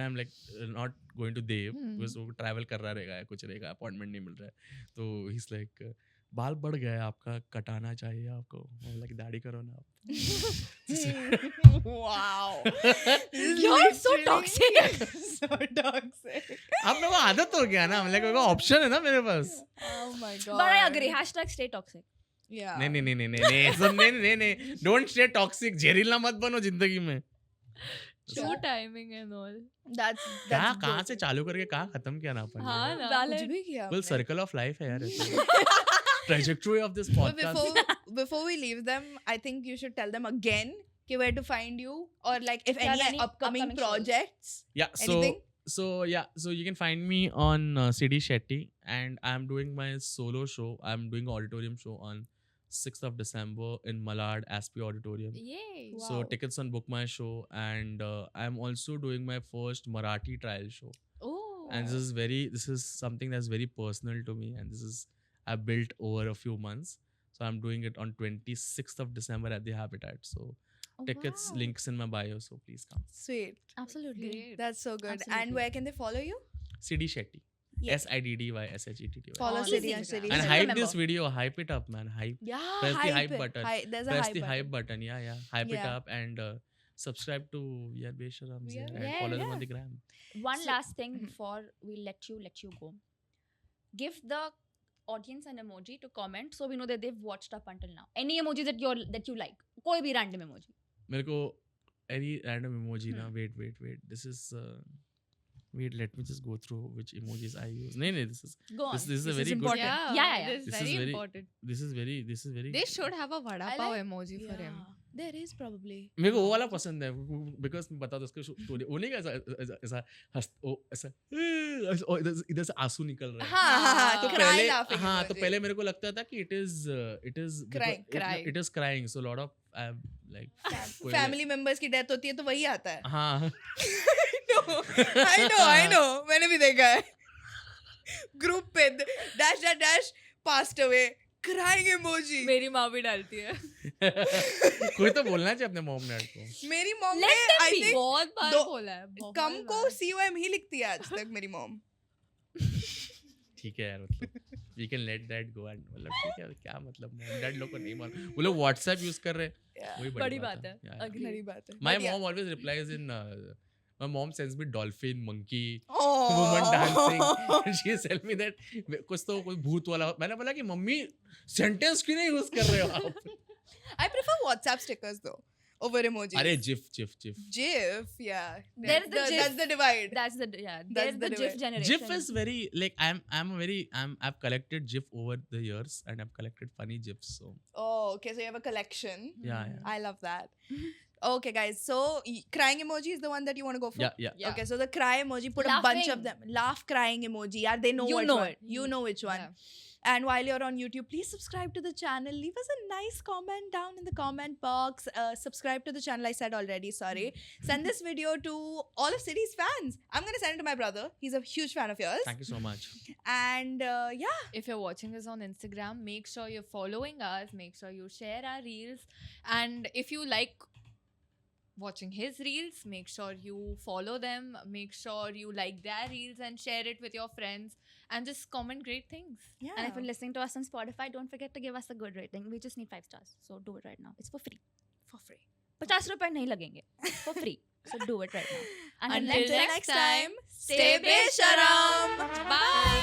I'm like not going to Dev because वो travel कर रहा रहेगा, कुछ रहेगा, appointment नहीं मिल रहा है, तो he's like बाल बढ़ गया है आपका, कटाना चाहिए आपको. I'm like दाढ़ी करो ना आप. Wow. You're so toxic. So toxic. अब मेरे को आदत हो गया ना, मतलब मेरे को ऑप्शन है ना मेरे पास. Oh my God. But I agree. #stay toxic. Yeah. नहीं. Don't stay toxic. जहरीला मत बनो जिंदगी में. True timing and all. That's कहाँ से चालू करके कहाँ खत्म किया ना अपन. हाँ ना. कुछ भी किया Well, आपने. circle of life है यार. Trajectory of this But podcast. before we leave them, I think you should tell them again where to find you, or like if If you have any any upcoming upcoming shows. projects. Yeah. Anything? So you can find me on CD Shetty, and I'm doing my solo show. I'm doing an auditorium show on 6th of December in Malad Aspi Auditorium. Yay. So Wow. tickets on Book My Show, and I'm also doing my first Marathi trial show. Oh. And this is something that's very personal to me, and this is I built over a few months. So I'm doing it on 26th of December at the Habitat. So tickets, Wow. links in my bio. So please come. Sweet. Absolutely. Great. That's so good. And Absolutely. where can they follow you? CD Shetty. Yeah. SIDDYSHETTY. Follow On City Instagram. and City. And Easy to hype remember. this video. Hype it up, man. Hype. Yeah. Press the hype button. There's a Press hype the button. hype button. Yeah. Hype it Yeah. up and subscribe to Yeah Besharams Yeah. and Yeah, follow them yeah. on the gram. One So- last thing before we let you go. Give the audience an emoji to comment so we know that they've watched up until now. Any emoji that you like. कोई भी random emoji. मेरे को any random emoji ना. Wait. This is. Wait, let me just go through which emojis I use. No, this is Go on. this is a This very is good. important. Yeah. Yeah. This This is is very very- important. This is very. They should have a vada I pav like- emoji for him. There is probably. मेरे को वो वाला पसंद है because बता दो उसका story वो नहीं ऐसा इधर से आंसू निकल रहा है. हाँ, तो cry पहले laughing हाँ तो emoji. पहले मेरे को लगता था कि it is Crying. it is crying so a lot of like कोई Family members की death होती है तो वही आता है. हाँ I know. मैंने भी देखा है. Group पे dash passed away. Crying emoji. मेरी माँ भी डालती है. कोई तो बोलना चाहिए अपने मॉम डैड को. मेरी मॉम Let ने them I be. think बहुत बार दो- बोला है. बहुत कम को बार. COM ही लिखती है आज तक मेरी मॉम. ठीक है यार मतलब we can let that go and मतलब ठीक है क्या मतलब मॉम डैड लोग को नहीं मालूम वो लोग WhatsApp यूज कर रहे हैं Yeah. वही बड़ी बात है. Yeah. Agree. मेरी बात है. My But yeah. mom always replies in My mom sends me dolphin, monkey, woman dancing. And she tells me that कुछ तो कोई भूत वाला. मैंने बोला कि मम्मी सेंटेंस क्यों नहीं यूज कर रहे हो आप? I prefer WhatsApp stickers though over emojis. अरे GIF. GIF, yeah. There's the GIF. That's the divide. That's the That's there's the the GIF divide. generation. GIF is very like I've collected GIF over the years and I've collected funny GIFs. So Oh, okay. So you have a collection. yeah. I love that. Okay, guys. So crying emoji is the one that you want to go for. Yeah. Yeah. Okay, so the cry emoji, put a bunch of them. Laugh crying emoji. Yeah, they know You which know one. it. You know which one. Yeah. And while you're on YouTube, please subscribe to the channel. Leave us a nice comment down in the comment box. Subscribe to the channel. I said already, sorry. Send this video to all of City's fans. I'm going to send it to my brother. He's a huge fan of yours. Thank you so much. And yeah. If you're watching us on Instagram, make sure you're following us. Make sure you share our reels. And if you like watching his reels, make sure you follow them. Make sure you like their reels and share it with your friends. And just comment great things. Yeah. And if you're listening to us on Spotify, don't forget to give us a good rating. We just need 5 stars. So do it right now. It's for free. For free. 50 रुपए नहीं लगेंगे. For free. So do it right now. Until Until next next time, time, stay besharam. Bye.